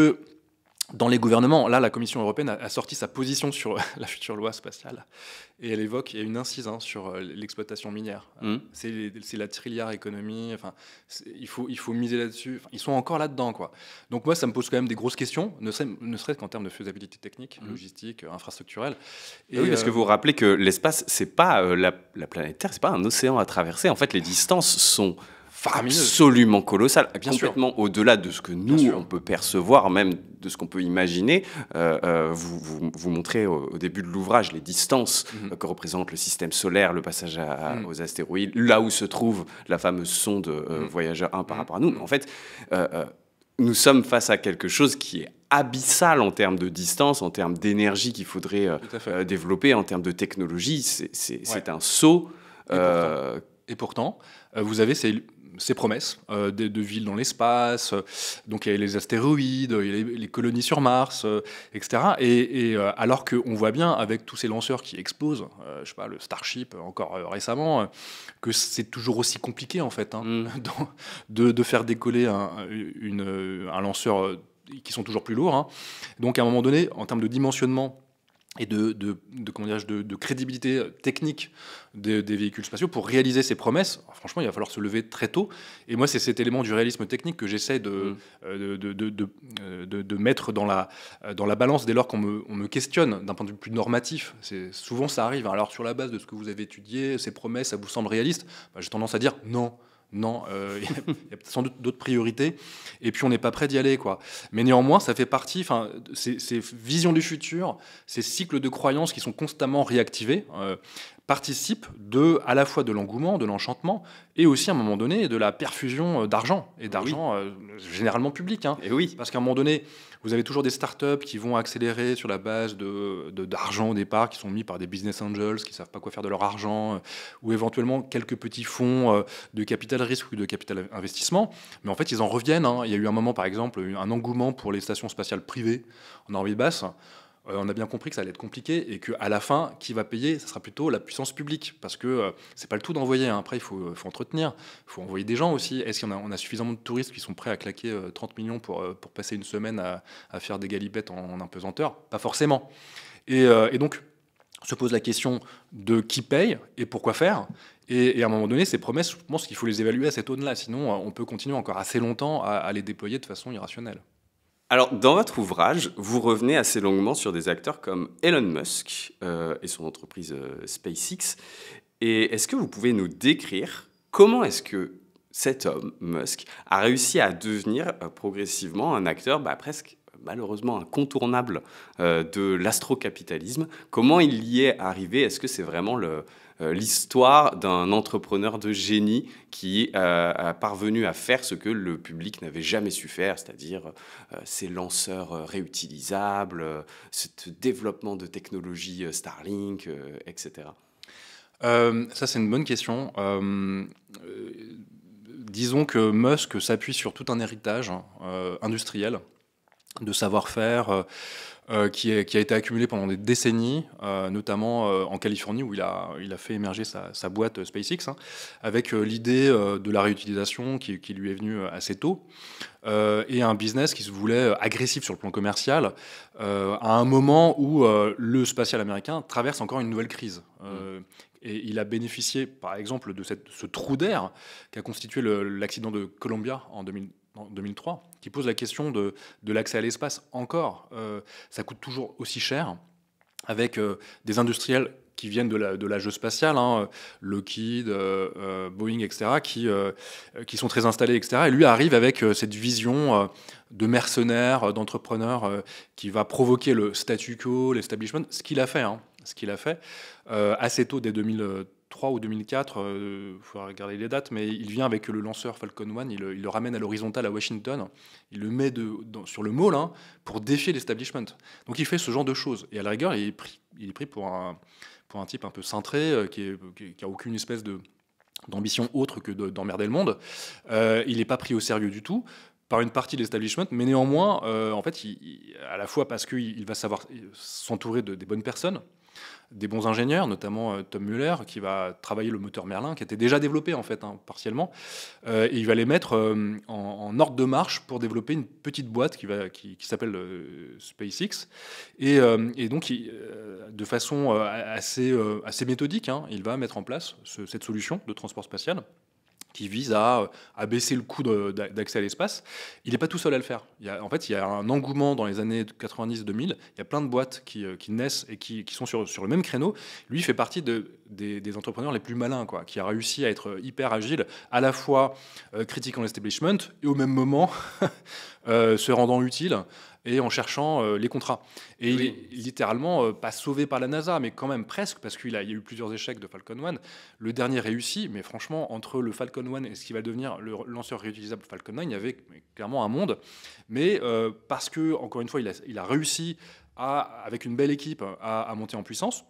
Dans les gouvernements, là, la Commission européenne a sorti sa position sur la future loi spatiale, et elle évoque, il y a une incise sur l'exploitation minière. C'est la trilliard économie, enfin, il faut miser là-dessus. Enfin, ils sont encore là-dedans, quoi. Donc moi, ça me pose quand même des grosses questions, ne serait-ce qu'en termes de faisabilité technique, logistique, infrastructurelle. Et oui, parce que vous vous rappelez que l'espace, c'est pas la planète Terre, c'est pas un océan à traverser. En fait, les distances sont absolument colossal, complètement au-delà de ce que nous, on peut percevoir, même de ce qu'on peut imaginer. Vous montrez au début de l'ouvrage les distances que représente le système solaire, le passage aux astéroïdes, là où se trouve la fameuse sonde Voyager 1 par rapport à nous. En fait, nous sommes face à quelque chose qui est abyssal en termes de distance, en termes d'énergie qu'il faudrait développer, en termes de technologie. C'est un saut. Et pourtant, vous avez ces promesses de villes dans l'espace, donc il y a les astéroïdes, il y a les colonies sur Mars, etc. Et alors qu'on voit bien, avec tous ces lanceurs qui explosent, je sais pas, le Starship encore récemment, que c'est toujours aussi compliqué en fait, hein, de faire décoller un lanceur qui sont toujours plus lourds. Hein. Donc à un moment donné, en termes de dimensionnement et de crédibilité technique des véhicules spatiaux pour réaliser ces promesses, franchement, il va falloir se lever très tôt. Et moi, c'est cet élément du réalisme technique que j'essaie de mettre dans la balance dès lors qu'on me questionne d'un point de vue plus normatif. Souvent, ça arrive. Alors, sur la base de ce que vous avez étudié, ces promesses, ça vous semble réaliste ? J'ai tendance à dire non. Non, il y a sans doute d'autres priorités, et puis on n'est pas prêt d'y aller, quoi. Mais néanmoins, ça fait partie, enfin, ces visions du futur, ces cycles de croyances qui sont constamment réactivés, participent à la fois de l'engouement, de l'enchantement, et aussi à un moment donné de la perfusion d'argent, et d'argent généralement public, hein. Et oui. Parce qu'à un moment donné, vous avez toujours des startups qui vont accélérer sur la base d'argent au départ, qui sont mis par des business angels, qui ne savent pas quoi faire de leur argent, ou éventuellement quelques petits fonds de capital risque ou de capital investissement. Mais en fait, ils en reviennent, hein. Il y a eu un moment, par exemple, un engouement pour les stations spatiales privées en orbite basse. On a bien compris que ça allait être compliqué et qu'à la fin, qui va payer, ça sera plutôt la puissance publique. Parce que c'est pas le tout d'envoyer, hein. Après, il faut entretenir, il faut envoyer des gens aussi. Est-ce qu'on a suffisamment de touristes qui sont prêts à claquer 30 millions pour passer une semaine à faire des galipettes en apesanteur? Pas forcément. Et donc, se pose la question de qui paye et pourquoi faire. Et à un moment donné, ces promesses, je pense qu'il faut les évaluer à cette aune-là. Sinon, on peut continuer encore assez longtemps à les déployer de façon irrationnelle. Alors, dans votre ouvrage, vous revenez assez longuement sur des acteurs comme Elon Musk et son entreprise SpaceX. Et est-ce que vous pouvez nous décrire comment est-ce que cet homme, Musk, a réussi à devenir progressivement un acteur presque malheureusement incontournable de l'astrocapitalisme? Comment il y est arrivé? Est-ce que c'est vraiment l'histoire d'un entrepreneur de génie qui a parvenu à faire ce que le public n'avait jamais su faire, c'est-à-dire ces lanceurs réutilisables, ce développement de technologies Starlink, etc. Ça, c'est une bonne question. Disons que Musk s'appuie sur tout un héritage industriel, de savoir-faire qui a été accumulé pendant des décennies, notamment en Californie où il a fait émerger sa boîte SpaceX, hein, avec l'idée de la réutilisation qui lui est venue assez tôt, et un business qui se voulait agressif sur le plan commercial, à un moment où le spatial américain traverse encore une nouvelle crise. Et il a bénéficié, par exemple, de ce trou d'air qu'a constitué l'accident de Columbia en 2003, qui pose la question de l'accès à l'espace encore. Ça coûte toujours aussi cher, avec des industriels qui viennent de l'âge spatial, hein, Lockheed, Boeing, etc., qui sont très installés, etc. Et lui arrive avec cette vision de mercenaire, d'entrepreneur, qui va provoquer le statu quo, l'establishment, ce qu'il a fait, hein, assez tôt, dès 2003 ou 2004, il faudra regarder les dates, mais il vient avec le lanceur Falcon 1, il le ramène à l'horizontale à Washington, il le met sur le môle, hein, pour défier l'establishment. Donc il fait ce genre de choses. Et à la rigueur, il est pris pour un type un peu cintré, qui a aucune espèce d'ambition autre que d'emmerder le monde. Il n'est pas pris au sérieux du tout par une partie de l'establishment, mais néanmoins, en fait, à la fois parce qu'il va savoir s'entourer des bonnes personnes, des bons ingénieurs, notamment Tom Mueller, qui va travailler le moteur Merlin, qui était déjà développé en fait, hein, partiellement, et il va les mettre en ordre de marche pour développer une petite boîte qui s'appelle SpaceX, et donc de façon assez méthodique, hein, il va mettre en place cette solution de transport spatial qui vise à baisser le coût d'accès à l'espace. Il n'est pas tout seul à le faire. Il y a un engouement dans les années 90-2000. Il y a plein de boîtes qui naissent et qui sont sur le même créneau. Lui, il fait partie des entrepreneurs les plus malins, quoi, qui a réussi à être hyper agile, à la fois critiquant l'establishment et au même moment se rendant utile et en cherchant les contrats. Et oui. Il est littéralement pas sauvé par la NASA, mais quand même presque, parce qu'il y a eu plusieurs échecs de Falcon 1. Le dernier réussi, mais franchement, entre le Falcon 1 et ce qui va devenir le lanceur réutilisable Falcon 9, il y avait clairement un monde. Mais parce que, encore une fois, il a réussi, avec une belle équipe, à monter en puissance,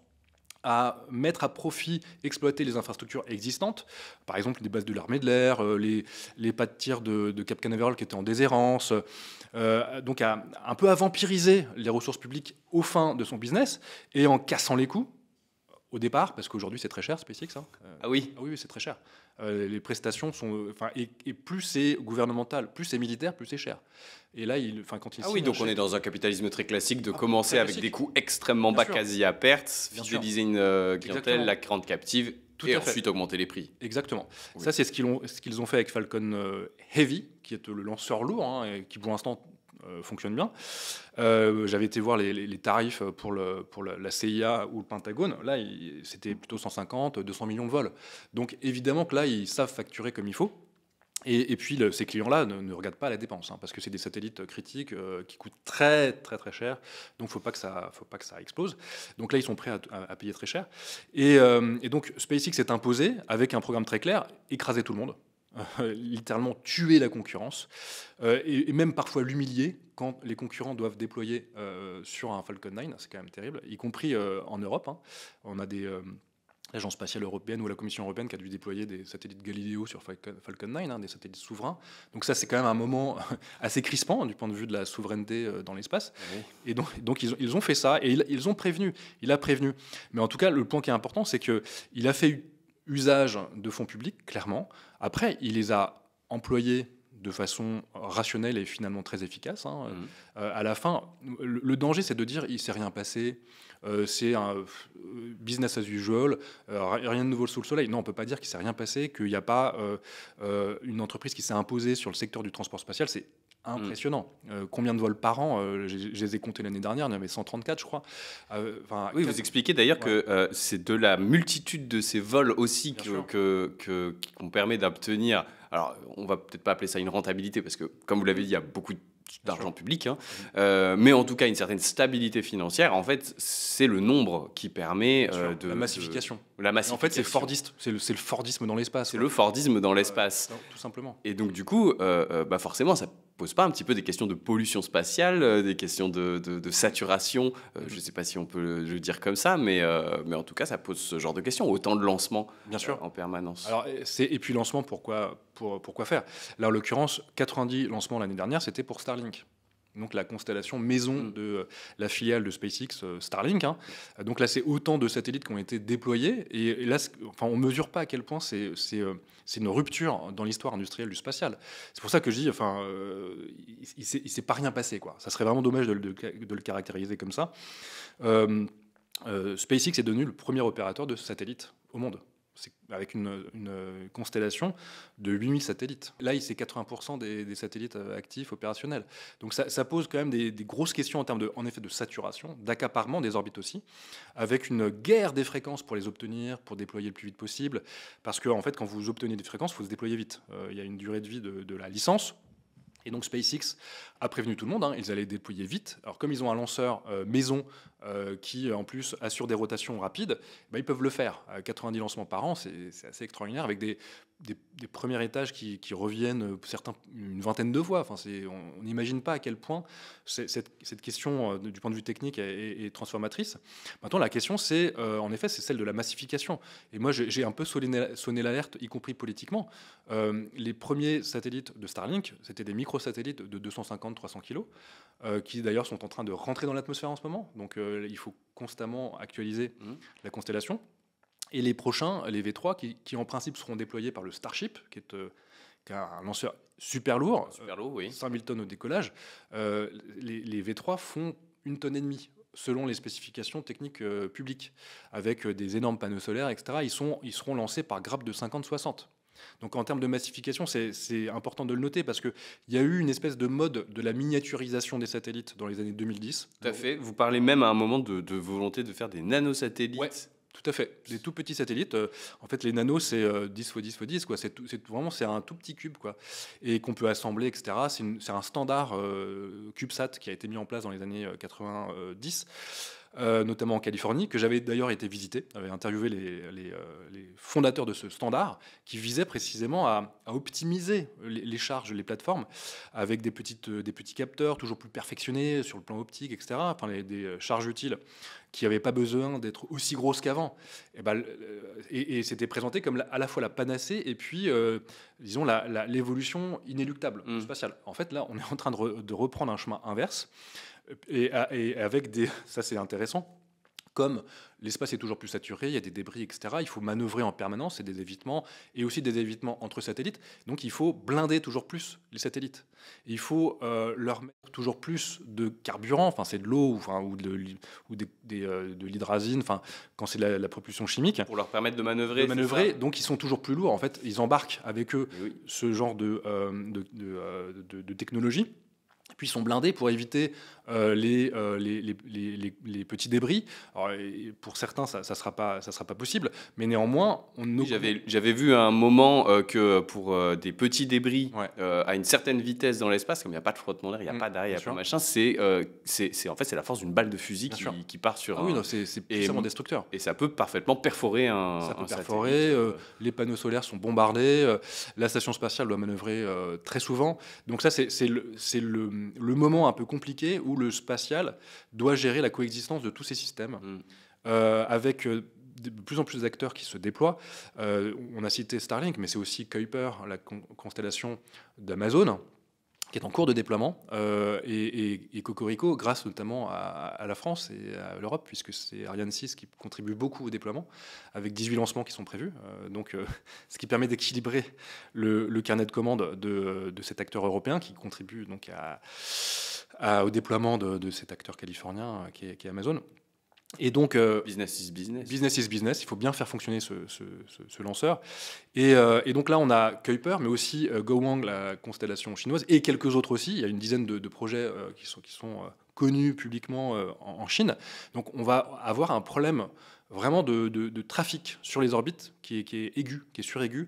à mettre à profit, exploiter les infrastructures existantes, par exemple des bases de l'armée de l'air, les pas de tir de Cap Canaveral qui étaient en déshérence, donc un peu à vampiriser les ressources publiques aux fins de son business, et en cassant les coûts au départ, parce qu'aujourd'hui c'est très cher SpaceX. Hein. Ah oui. Oui, c'est très cher. Les prestations sont, et plus c'est gouvernemental, plus c'est militaire, plus c'est cher. Et là, quand il donc on est dans un capitalisme très classique de commencer avec des coûts extrêmement bas, quasi à perte, fidéliser une clientèle, la rendre captive, et ensuite augmenter les prix. Exactement. Oui. Ça, c'est ce qu'ils ont fait avec Falcon Heavy, qui est le lanceur lourd, hein, et qui pour l'instant fonctionne bien. J'avais été voir les tarifs pour la CIA ou le Pentagone. Là, c'était plutôt 150, 200 millions de vols. Donc évidemment que là, ils savent facturer comme il faut. Et puis ces clients-là ne regardent pas la dépense, hein, parce que c'est des satellites critiques qui coûtent très très très cher, donc faut pas que ça explose. Donc là ils sont prêts à payer très cher. Et donc SpaceX s'est imposé avec un programme très clair, écraser tout le monde, littéralement tuer la concurrence, et même parfois l'humilier quand les concurrents doivent déployer sur un Falcon 9, c'est quand même terrible, y compris en Europe, hein. On a l'Agence spatiale européenne ou la Commission européenne qui a dû déployer des satellites Galileo sur Falcon 9, hein, des satellites souverains. Donc ça, c'est quand même un moment assez crispant, hein, du point de vue de la souveraineté dans l'espace. Oui. Et donc ils ont fait ça, et ils ont prévenu. Il a prévenu. Mais en tout cas, le point qui est important, c'est qu'il a fait usage de fonds publics, clairement. Après, il les a employés de façon rationnelle et finalement très efficace, hein. À la fin, le danger, c'est de dire il ne s'est rien passé, c'est un business as usual, rien de nouveau sous le soleil. Non, on ne peut pas dire qu'il ne s'est rien passé, qu'il n'y a pas une entreprise qui s'est imposée sur le secteur du transport spatial. C'est impressionnant. Combien de vols par an, je les ai comptés l'année dernière, il y en avait 134, je crois. Oui, vous expliquez d'ailleurs que c'est de la multitude de ces vols aussi qu'on permet d'obtenir. Alors, on va peut-être pas appeler ça une rentabilité, parce que, comme vous l'avez dit, il y a beaucoup d'argent public, hein. Mais en tout cas une certaine stabilité financière. En fait, c'est le nombre qui permet de la massification. En fait, c'est fordiste, c'est le fordisme dans l'espace. C'est le fordisme dans l'espace, tout simplement. Et donc du coup, forcément, ça pose pas un petit peu des questions de pollution spatiale, des questions de saturation, je ne sais pas si on peut le dire comme ça, mais en tout cas, ça pose ce genre de questions, autant de lancements, bien sûr, en permanence. Alors, et puis lancement, pourquoi faire? Là, en l'occurrence, 90 lancements l'année dernière, c'était pour Starlink. Donc la constellation maison de la filiale de SpaceX, Starlink, hein. Donc là, c'est autant de satellites qui ont été déployés. Et là, on ne mesure pas à quel point c'est une rupture dans l'histoire industrielle du spatial. C'est pour ça que je dis, il ne s'est pas rien passé, quoi. Ça serait vraiment dommage de le caractériser comme ça. SpaceX est devenu le premier opérateur de satellites au monde, avec une constellation de 8000 satellites. Là, c'est 80% des satellites actifs, opérationnels. Donc ça pose quand même des grosses questions en termes de saturation, d'accaparement des orbites aussi, avec une guerre des fréquences pour les obtenir, pour déployer le plus vite possible. Parce que, en fait, quand vous obtenez des fréquences, il faut se déployer vite. Il y a une durée de vie de la licence. Et donc SpaceX a prévenu tout le monde, hein, ils allaient déployer vite. Alors comme ils ont un lanceur maison qui en plus assure des rotations rapides, ils peuvent le faire. 90 lancements par an, c'est assez extraordinaire, avec des premiers étages qui reviennent, certains une vingtaine de fois. Enfin, on n'imagine pas à quel point cette question du point de vue technique est transformatrice. Maintenant, la question, c'est en effet, c'est celle de la massification. Et moi, j'ai un peu sonné l'alerte, y compris politiquement. Les premiers satellites de Starlink, c'était des microsatellites de 250-300 kilos, qui d'ailleurs sont en train de rentrer dans l'atmosphère en ce moment. Donc il faut constamment actualiser la constellation. Et les prochains, les V3, qui en principe seront déployés par le Starship, qui est un lanceur super lourd, oui. 5000 tonnes au décollage, les V3 font 1,5 tonne, selon les spécifications techniques publiques, avec des énormes panneaux solaires, etc. Ils seront lancés par grappe de 50-60. Donc en termes de massification, c'est important de le noter, parce qu'il y a eu une espèce de mode de la miniaturisation des satellites dans les années 2010. Tout à fait. Vous parlez même à un moment de volonté de faire des nanosatellites. Ouais. Tout à fait. Des tout petits satellites. En fait, les nanos, c'est 10 x 10 x 10, quoi. C'est un tout petit cube, quoi. Et qu'on peut assembler, etc. C'est un standard CubeSat qui a été mis en place dans les années 90. Notamment en Californie, que j'avais d'ailleurs été visiter. J'avais interviewé les fondateurs de ce standard, qui visait précisément à optimiser les charges, les plateformes, avec des petits capteurs toujours plus perfectionnés sur le plan optique, etc. Enfin, des charges utiles qui n'avaient pas besoin d'être aussi grosses qu'avant. Et c'était présenté comme à la fois la panacée et puis, disons, l'évolution inéluctable spatiale. En fait, là, on est en train de reprendre un chemin inverse. Et avec ça c'est intéressant, comme l'espace est toujours plus saturé, il y a des débris, etc. Il faut manœuvrer en permanence, c'est des évitements, et aussi des évitements entre satellites. Donc il faut blinder toujours plus les satellites. Et il faut leur mettre toujours plus de carburant, enfin c'est de l'eau ou de l'hydrazine, enfin quand c'est la propulsion chimique. Pour leur permettre de manœuvrer. Donc ils sont toujours plus lourds. En fait, ils embarquent avec eux ce genre de technologie. Puis ils sont blindés pour éviter les petits débris. Alors, pour certains, ça sera pas possible, mais néanmoins, Oui, j'avais vu à un moment que pour des petits débris Ouais. à une certaine vitesse dans l'espace, comme il n'y a pas de frottement d'air, il n'y a pas d'air, il n'y a bien pas sûr. machin, en fait c'est la force d'une balle de fusil Bien sûr. qui part sur Ah oui, non, c'est puissamment destructeur. et ça peut parfaitement perforer Ça peut un perforer, satellite. les panneaux solaires sont bombardés, la station spatiale doit manœuvrer très souvent. Donc ça, c'est le moment un peu compliqué où le spatial doit gérer la coexistence de tous ces systèmes, avec de plus en plus d'acteurs qui se déploient. On a cité Starlink, mais c'est aussi Kuiper, la constellation d'Amazon, qui est en cours de déploiement, et Cocorico, grâce notamment à la France et à l'Europe, puisque c'est Ariane 6 qui contribue beaucoup au déploiement, avec 18 lancements qui sont prévus. Ce qui permet d'équilibrer le carnet de commandes de cet acteur européen qui contribue donc au déploiement de cet acteur californien qui est Amazon. Et donc, Business is business. Business is business, il faut bien faire fonctionner ce lanceur. Et donc là, on a Kuiper, mais aussi Gowang, la constellation chinoise, et quelques autres aussi. Il y a une dizaine de projets qui sont connus publiquement en Chine. Donc on va avoir un problème vraiment de trafic sur les orbites qui est aigu, qui est suraigu.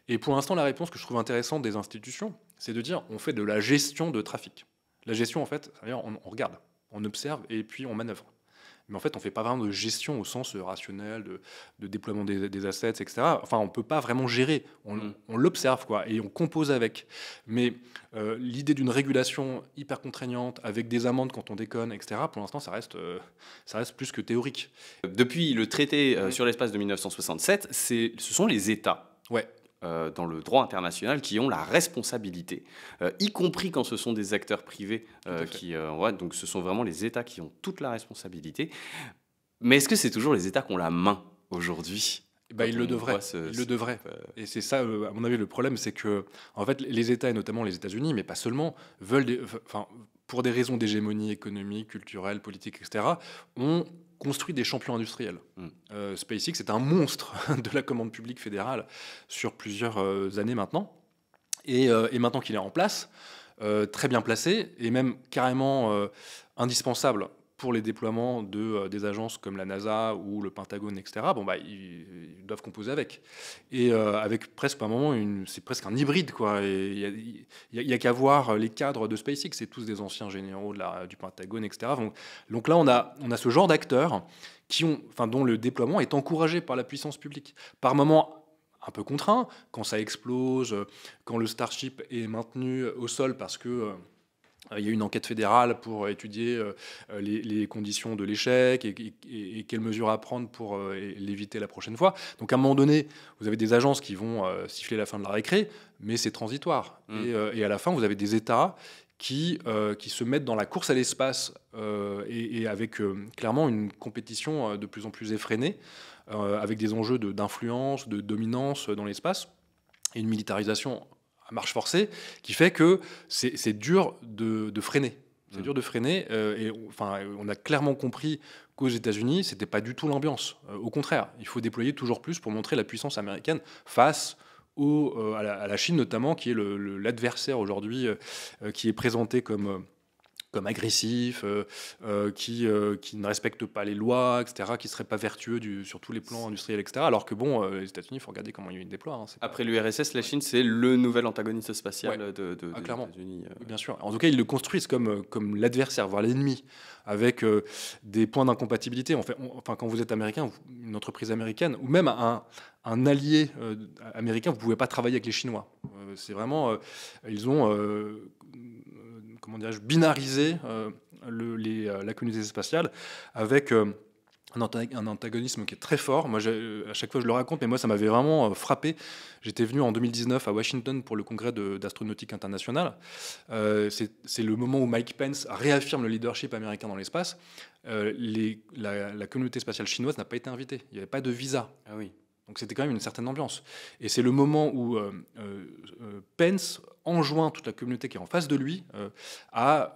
Et pour l'instant, la réponse que je trouve intéressante des institutions, c'est de dire on fait de la gestion de trafic. La gestion, en fait, ça veut dire on regarde, on observe et puis on manœuvre. Mais en fait, on ne fait pas vraiment de gestion au sens rationnel, de déploiement des assets, etc. Enfin, on ne peut pas vraiment gérer. On l'observe, quoi, et on compose avec. Mais l'idée d'une régulation hyper contraignante, avec des amendes quand on déconne, etc., pour l'instant, ça reste plus que théorique. Depuis le traité sur l'espace de 1967, ce sont les États. Ouais. Dans le droit international qui ont la responsabilité, y compris quand ce sont des acteurs privés donc ce sont vraiment les États qui ont toute la responsabilité. Mais est-ce que c'est toujours les États qui ont la main aujourd'hui? Ils le devraient. Ils le devraient. Et c'est ça, à mon avis, le problème, c'est que en fait, les États, et notamment les États-Unis, mais pas seulement, pour des raisons d'hégémonie économique, culturelle, politique, etc., ont construit des champions industriels. SpaceX est un monstre de la commande publique fédérale sur plusieurs années maintenant. Et maintenant qu'il est en place, très bien placé, et même carrément indispensable pour les déploiements des agences comme la NASA ou le Pentagone, etc., ils doivent composer avec. Et avec presque, à un moment, c'est presque un hybride, quoi. Il n'y a qu'à voir les cadres de SpaceX, c'est tous des anciens généraux du Pentagone, etc. Donc là, on a ce genre d'acteurs dont le déploiement est encouragé par la puissance publique. Par moments, un peu contraint, quand ça explose, quand le Starship est maintenu au sol parce que il y a une enquête fédérale pour étudier les conditions de l'échec et quelles mesures à prendre pour l'éviter la prochaine fois. Donc à un moment donné, vous avez des agences qui vont siffler la fin de la récré, mais c'est transitoire. Et à la fin, vous avez des États qui se mettent dans la course à l'espace et avec clairement une compétition de plus en plus effrénée, avec des enjeux d'influence, de dominance dans l'espace, et une militarisation à marche forcée, qui fait que c'est dur de freiner. C'est dur de freiner, on a clairement compris qu'aux États-Unis, c'était pas du tout l'ambiance. Au contraire, il faut déployer toujours plus pour montrer la puissance américaine face à la Chine notamment, qui est l'adversaire aujourd'hui, qui est présenté comme agressif, qui ne respecte pas les lois, etc., qui ne serait pas vertueux sur tous les plans industriels, etc. Alors que les États-Unis, il faut regarder comment ils déploient. Hein, après l'URSS, la Chine, c'est le nouvel antagoniste spatial des États-Unis. Bien sûr. En tout cas, ils le construisent comme l'adversaire, voire l'ennemi, avec des points d'incompatibilité. Quand vous êtes américain, une entreprise américaine, ou même un allié américain, vous ne pouvez pas travailler avec les Chinois. C'est vraiment... ils ont... binarisé la communauté spatiale avec un antagonisme qui est très fort. Moi, à chaque fois, je le raconte, mais moi, ça m'avait vraiment frappé. J'étais venu en 2019 à Washington pour le congrès d'astronautique internationale. C'est le moment où Mike Pence réaffirme le leadership américain dans l'espace. La communauté spatiale chinoise n'a pas été invitée. Il n'y avait pas de visa. Ah oui. Donc c'était quand même une certaine ambiance. Et c'est le moment où Pence enjoint toute la communauté qui est en face de lui à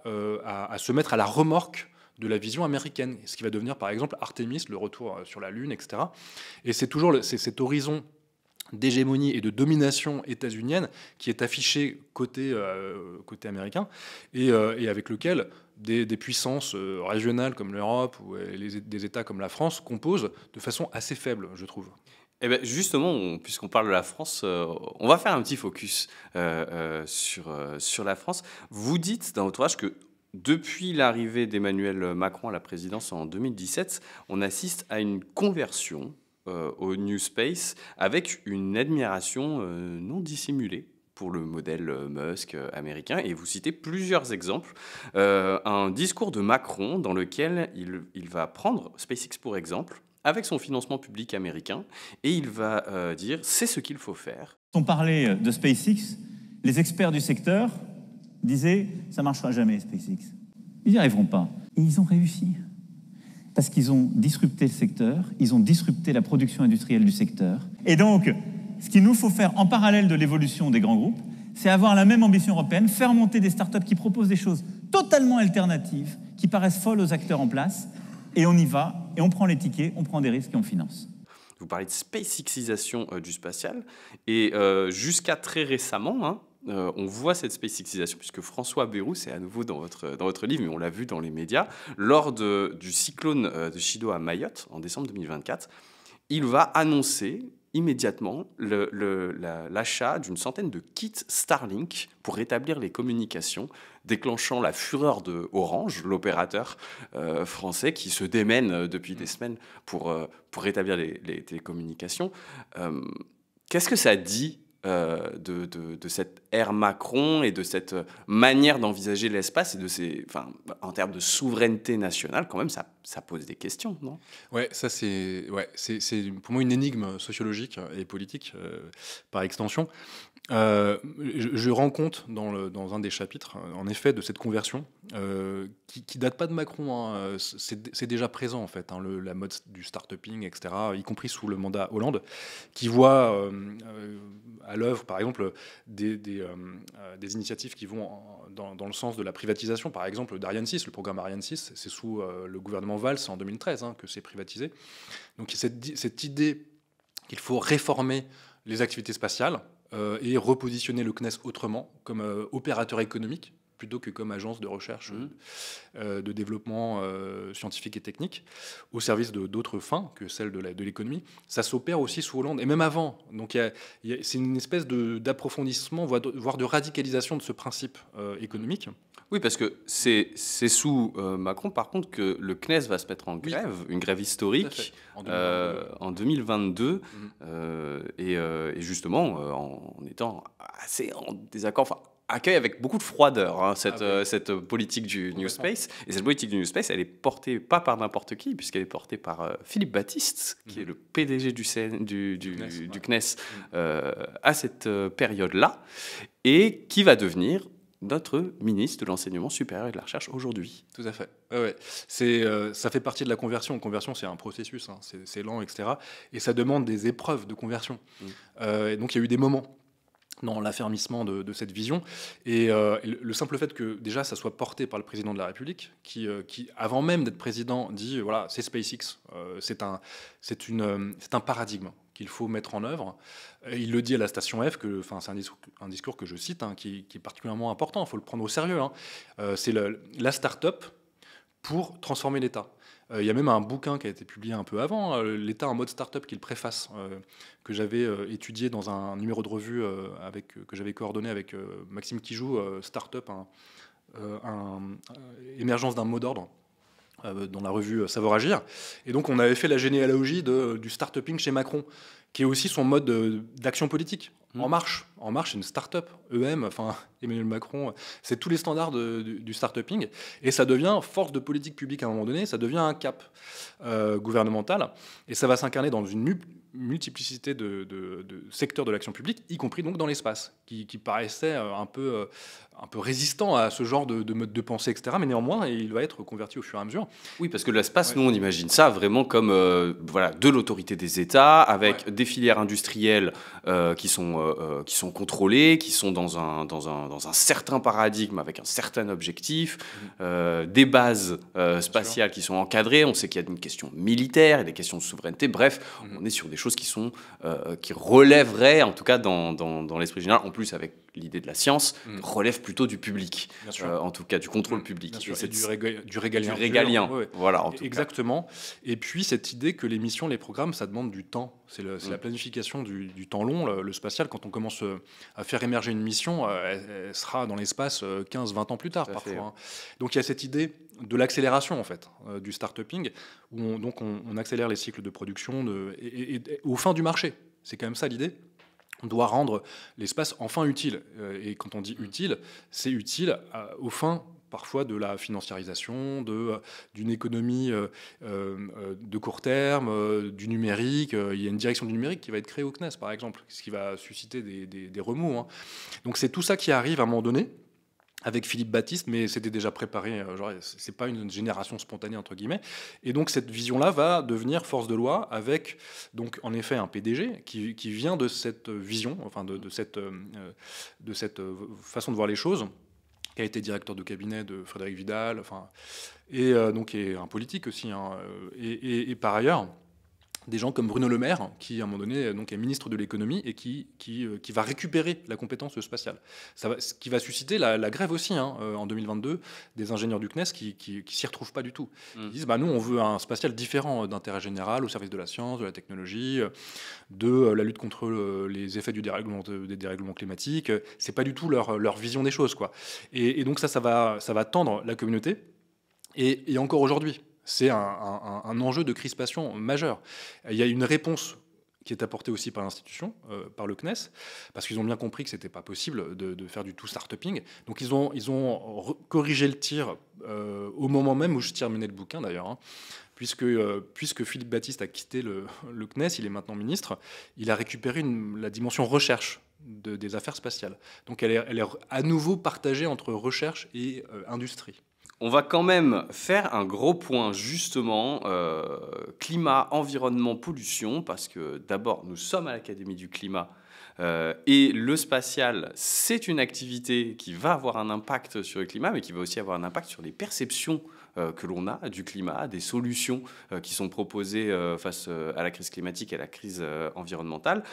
se mettre à la remorque de la vision américaine, ce qui va devenir par exemple Artemis, le retour sur la Lune, etc. Et c'est toujours cet horizon d'hégémonie et de domination états-unienne qui est affiché côté américain et avec lequel des puissances régionales comme l'Europe ou des États comme la France composent de façon assez faible, je trouve. Eh ben justement, puisqu'on parle de la France, on va faire un petit focus sur la France. Vous dites dans votre ouvrage que depuis l'arrivée d'Emmanuel Macron à la présidence en 2017, on assiste à une conversion au New Space avec une admiration non dissimulée pour le modèle Musk américain. Et vous citez plusieurs exemples. Un discours de Macron dans lequel il va prendre SpaceX pour exemple, avec son financement public américain, et il va dire c'est ce qu'il faut faire. Quand on parlait de SpaceX, les experts du secteur disaient ça ne marchera jamais SpaceX. Ils n'y arriveront pas. Et ils ont réussi. Parce qu'ils ont disrupté le secteur, ils ont disrupté la production industrielle du secteur. Et donc, ce qu'il nous faut faire en parallèle de l'évolution des grands groupes, c'est avoir la même ambition européenne, faire monter des startups qui proposent des choses totalement alternatives, qui paraissent folles aux acteurs en place, et on y va, et on prend les tickets, on prend des risques et on finance. Vous parlez de SpaceXisation du spatial, et jusqu'à très récemment, on voit cette SpaceXisation, puisque François Bayrou, c'est à nouveau dans votre livre, mais on l'a vu dans les médias, lors du cyclone de Chido à Mayotte, en décembre 2024, il va annoncer immédiatement l'achat d'une centaine de kits Starlink pour rétablir les communications, déclenchant la fureur de Orange, l'opérateur français, qui se démène depuis des semaines pour rétablir les télécommunications. Qu'est-ce que ça dit de cette ère Macron et de cette manière d'envisager l'espace et en termes de souveraineté nationale, quand même, ça pose des questions, non? Ouais, ça c'est pour moi une énigme sociologique et politique par extension. Je rends compte dans un des chapitres, en effet, de cette conversion qui date pas de Macron. Hein, c'est déjà présent en fait, hein, la mode du start-uping, etc., y compris sous le mandat Hollande, qui voit à l'œuvre, par exemple, des initiatives qui vont dans le sens de la privatisation. Par exemple, d'Ariane 6, le programme Ariane 6, c'est sous le gouvernement Valls en 2013 que c'est privatisé. Donc cette idée qu'il faut réformer les activités spatiales et repositionner le CNES autrement, comme opérateur économique, plutôt que comme agence de recherche, de développement scientifique et technique, au service d'autres fins que celles de l'économie. Ça s'opère aussi sous Hollande, et même avant. Donc c'est une espèce d'approfondissement, voire de radicalisation de ce principe économique. Oui, parce que c'est sous Macron, par contre, que le CNES va se mettre en grève, une grève historique, en 2022, et justement, en étant assez en désaccord, accueille avec beaucoup de froideur cette politique du New Space. Et cette politique du New Space, elle est portée pas par n'importe qui, puisqu'elle est portée par Philippe Baptiste, qui est le PDG du CNES à cette période-là, et qui va devenir notre ministre de l'Enseignement supérieur et de la Recherche aujourd'hui. Tout à fait. Ouais. Ça fait partie de la conversion. La conversion, c'est un processus, c'est lent, etc. Et ça demande des épreuves de conversion. Et donc, il y a eu des moments dans l'affermissement de cette vision. Et le simple fait que, déjà, ça soit porté par le président de la République, qui avant même d'être président, dit, voilà, c'est SpaceX, c'est un paradigme qu'il faut mettre en œuvre. Il le dit à la station F, c'est un discours que je cite, qui est particulièrement important, il faut le prendre au sérieux. C'est la start-up pour transformer l'État. Il y a même un bouquin qui a été publié un peu avant, l'État en mode start-up, qui le préface, que j'avais étudié dans un numéro de revue que j'avais coordonné avec Maxime Kijou, Start-up, émergence d'un mot d'ordre, dans la revue Savoir Agir. Et donc on avait fait la généalogie du start-uping chez Macron, qui est aussi son mode d'action politique. En Marche, c'est une start-up. Emmanuel Macron, c'est tous les standards du start-uping. Et ça devient force de politique publique à un moment donné, ça devient un cap gouvernemental. Et ça va s'incarner dans une multiplicité de secteurs de l'action publique, y compris donc dans l'espace, qui paraissait un peu résistant à ce genre de mode de pensée, etc. Mais néanmoins, il va être converti au fur et à mesure. Oui, parce que l'espace, nous, on imagine ça vraiment comme de l'autorité des États, avec des filières industrielles qui sont contrôlées, qui sont dans un certain paradigme, avec un certain objectif, des bases spatiales qui sont encadrées. On sait qu'il y a une question militaire et des questions de souveraineté. Bref, on est sur des choses choses qui relèveraient, en tout cas dans l'esprit général, en plus avec l'idée de la science, relève plutôt du public, en tout cas du contrôle public. Bien sûr, et du régalien. Du régalien, ouais. voilà, en tout Exactement. cas. Et puis cette idée que les missions, les programmes, ça demande du temps. C'est la planification du temps long, le spatial. Quand on commence à faire émerger une mission, elle sera dans l'espace 15-20 ans plus tard, parfois. Donc il y a cette idée de l'accélération, en fait, du start-uping, où on accélère les cycles de production et aux fins du marché. C'est quand même ça l'idée. On doit rendre l'espace enfin utile. Et quand on dit utile, c'est utile aux fins parfois de la financiarisation, d'une économie de court terme, du numérique. Il y a une direction du numérique qui va être créée au CNES, par exemple, ce qui va susciter des remous. Hein. Donc c'est tout ça qui arrive à un moment donné, avec Philippe Baptiste, mais c'était déjà préparé, c'est pas une génération spontanée, entre guillemets. Et donc cette vision-là va devenir force de loi avec, donc, en effet, un PDG qui vient de cette vision, enfin de cette façon de voir les choses, qui a été directeur de cabinet de Frédéric Vidal, enfin, et donc est un politique aussi, hein, et par ailleurs, des gens comme Bruno Le Maire, qui à un moment donné donc, est ministre de l'économie et qui va récupérer la compétence spatiale. Ce qui va susciter la grève aussi, hein, en 2022, des ingénieurs du CNES qui s'y retrouvent pas du tout. Ils disent, nous on veut un spatial différent, d'intérêt général, au service de la science, de la technologie, de la lutte contre les effets des dérèglements climatiques. C'est pas du tout leur vision des choses, quoi. Et donc ça va tendre la communauté, et encore aujourd'hui. C'est un enjeu de crispation majeur. Il y a une réponse qui est apportée aussi par l'institution, par le CNES, parce qu'ils ont bien compris que ce n'était pas possible de faire du tout start-uping. Donc ils ont corrigé le tir au moment même où je terminais le bouquin, d'ailleurs, hein, puisque Philippe Baptiste a quitté le CNES, il est maintenant ministre, il a récupéré la dimension recherche des affaires spatiales. Donc elle est à nouveau partagée entre recherche et industrie. On va quand même faire un gros point justement, climat, environnement, pollution, parce que d'abord, nous sommes à l'Académie du climat et le spatial, c'est une activité qui va avoir un impact sur le climat, mais qui va aussi avoir un impact sur les perceptions que l'on a du climat, des solutions qui sont proposées face à la crise climatique et à la crise environnementale.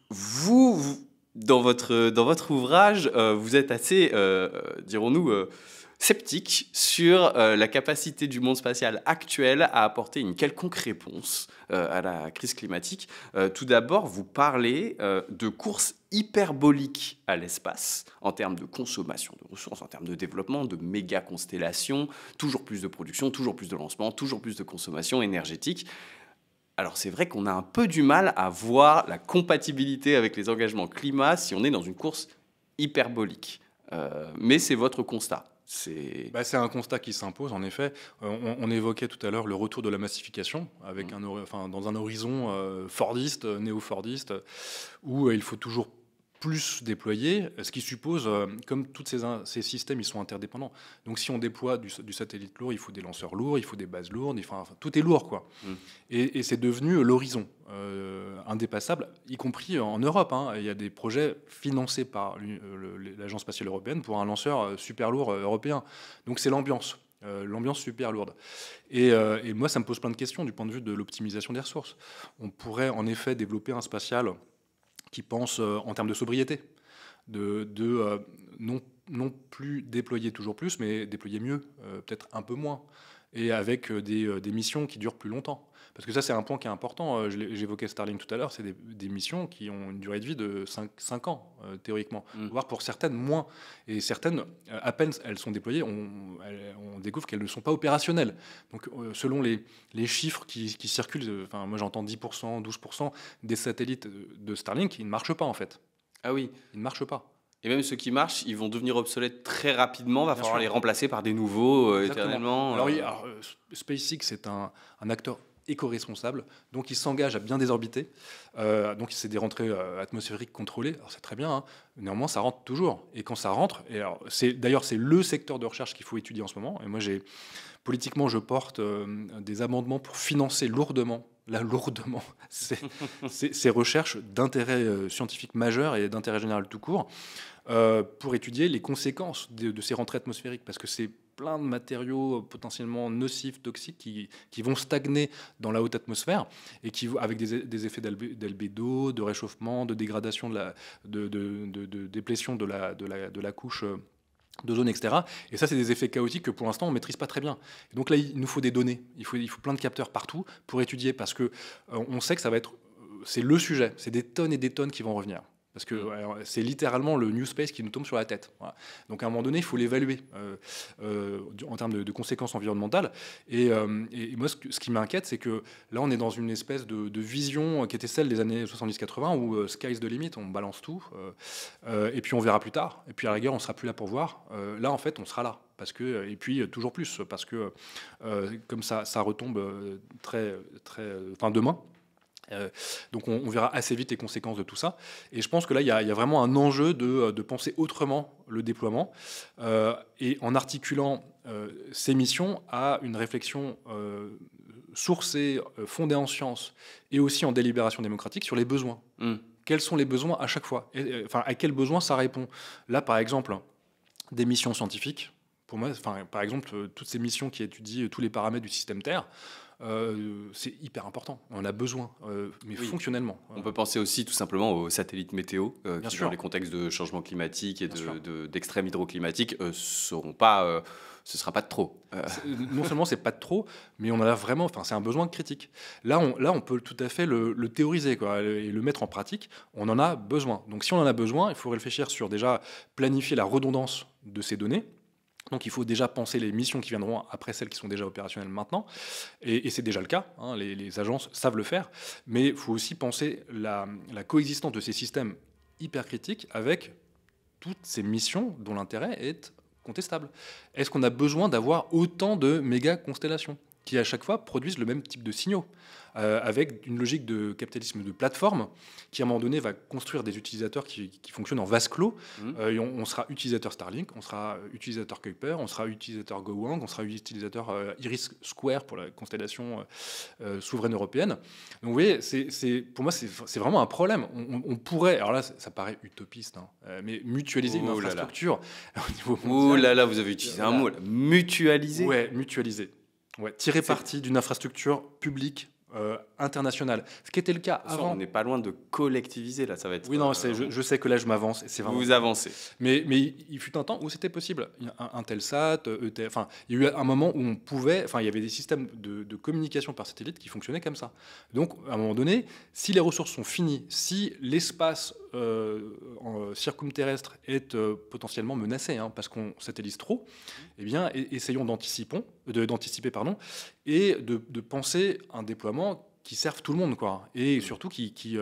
Vous, dans votre ouvrage, vous êtes assez, dirons-nous, sceptique sur la capacité du monde spatial actuel à apporter une quelconque réponse à la crise climatique. Tout d'abord, vous parlez de courses hyperboliques à l'espace en termes de consommation de ressources, en termes de développement, de méga-constellations, toujours plus de production, toujours plus de lancement, toujours plus de consommation énergétique. Alors c'est vrai qu'on a un peu du mal à voir la compatibilité avec les engagements climat si on est dans une course hyperbolique. Mais c'est votre constat. C'est un constat qui s'impose, en effet. On évoquait tout à l'heure le retour de la massification, avec dans un horizon fordiste, néo-fordiste, où il faut toujours plus déployer, ce qui suppose, comme tous ces systèmes, ils sont interdépendants. Donc si on déploie du satellite lourd, il faut des lanceurs lourds, il faut des bases lourdes, tout est lourd, quoi. Et c'est devenu l'horizon indépassable, y compris en Europe. Hein. Il y a des projets financés par l'Agence spatiale européenne pour un lanceur super lourd européen. Donc c'est l'ambiance super lourde. Et moi, ça me pose plein de questions du point de vue de l'optimisation des ressources. On pourrait en effet développer un spatial qui pense en termes de sobriété, non plus déployer toujours plus, mais déployer mieux, peut-être un peu moins, et avec des missions qui durent plus longtemps. Parce que ça, c'est un point qui est important. J'évoquais Starlink tout à l'heure, c'est des missions qui ont une durée de vie de 5 ans, théoriquement, voire pour certaines moins. Et certaines, à peine elles sont déployées, on découvre qu'elles ne sont pas opérationnelles. Donc selon les chiffres qui circulent, moi j'entends 10%, 12% des satellites de Starlink, ils ne marchent pas en fait. Ah oui. Ils ne marchent pas. Et même ceux qui marchent, ils vont devenir obsolètes très rapidement. Il va falloir les remplacer par des nouveaux éternellement. Alors, SpaceX est un acteur éco-responsable, donc il s'engage à bien désorbiter. Donc c'est des rentrées atmosphériques contrôlées. Alors c'est très bien, hein. Néanmoins ça rentre toujours. Et quand ça rentre, d'ailleurs c'est le secteur de recherche qu'il faut étudier en ce moment. Et moi politiquement je porte des amendements pour financer lourdement là, lourdement, ces recherches d'intérêt scientifique majeur et d'intérêt général tout court pour étudier les conséquences de ces rentrées atmosphériques, parce que c'est plein de matériaux potentiellement nocifs, toxiques, qui vont stagner dans la haute atmosphère et qui, avec des effets d'albédo, de réchauffement, de dégradation, de déplétion de la couche d'ozone, etc. Et ça, c'est des effets chaotiques que pour l'instant, on ne maîtrise pas très bien. Et donc là, il nous faut des données. Il faut plein de capteurs partout pour étudier, parce que on sait que ça va être... C'est le sujet. C'est des tonnes et des tonnes qui vont revenir. Parce que c'est littéralement le new space qui nous tombe sur la tête. Voilà. Donc à un moment donné, il faut l'évaluer en termes de conséquences environnementales. Et moi, ce qui m'inquiète, c'est que là, on est dans une espèce de vision qui était celle des années 70-80, où sky's the limit, on balance tout, et puis on verra plus tard. Et puis à la rigueur, on sera plus là pour voir. Là, en fait, on sera là. Parce que, et puis toujours plus, parce que comme ça retombe demain. Donc on verra assez vite les conséquences de tout ça. Et je pense que là, il y a vraiment un enjeu de penser autrement le déploiement et en articulant ces missions à une réflexion sourcée, fondée en sciences et aussi en délibération démocratique sur les besoins. Quels sont les besoins à chaque fois, enfin, à quels besoins ça répond. Là, par exemple, des missions scientifiques. Pour moi, par exemple, toutes ces missions qui étudient tous les paramètres du système Terre, c'est hyper important. On en a besoin, mais oui, fonctionnellement. On peut penser aussi tout simplement aux satellites météo, qui sûr, dans les contextes de changement climatique et d'extrême hydroclimatique, seront pas... ce sera pas de trop. Non seulement c'est pas de trop, mais on en a vraiment... Enfin, c'est un besoin critique. Là, on peut tout à fait le théoriser, quoi, et le mettre en pratique. On en a besoin. Donc si on en a besoin, il faut réfléchir sur déjà planifier la redondance de ces données. Donc il faut déjà penser les missions qui viendront après celles qui sont déjà opérationnelles maintenant. Et c'est déjà le cas, hein, les agences savent le faire. Mais il faut aussi penser la coexistence de ces systèmes hyper critiques avec toutes ces missions dont l'intérêt est contestable. Est-ce qu'on a besoin d'avoir autant de méga constellations qui à chaque fois produisent le même type de signaux, avec une logique de capitalisme de plateforme qui à un moment donné va construire des utilisateurs qui fonctionnent en vase clos. Et on sera utilisateur Starlink, on sera utilisateur Kuiper, on sera utilisateur GoWang, on sera utilisateur Iris Square pour la constellation souveraine européenne. Donc vous voyez, pour moi c'est vraiment un problème. On pourrait, alors là ça paraît utopiste, hein, mais mutualiser une infrastructure au niveau mondial. Oh là là, vous avez utilisé un mot, là. Mutualiser. Ouais, mutualiser. Ouais, tirer parti d'une infrastructure publique internationale. Ce qui était le cas avant. On n'est pas loin de collectiviser, là, ça va être... Oui, non, je sais que là, je m'avance. Vous avancez. Mais il fut un temps où c'était possible. Intelsat, ETF, enfin, il y a eu un moment où on pouvait... Enfin, il y avait des systèmes de communication par satellite qui fonctionnaient comme ça. Donc, à un moment donné, si les ressources sont finies, si l'espace circumterrestre est potentiellement menacé, hein, parce qu'on satellise trop, eh bien, essayons d'anticiper, et de penser un déploiement qui serve tout le monde, quoi, et surtout qui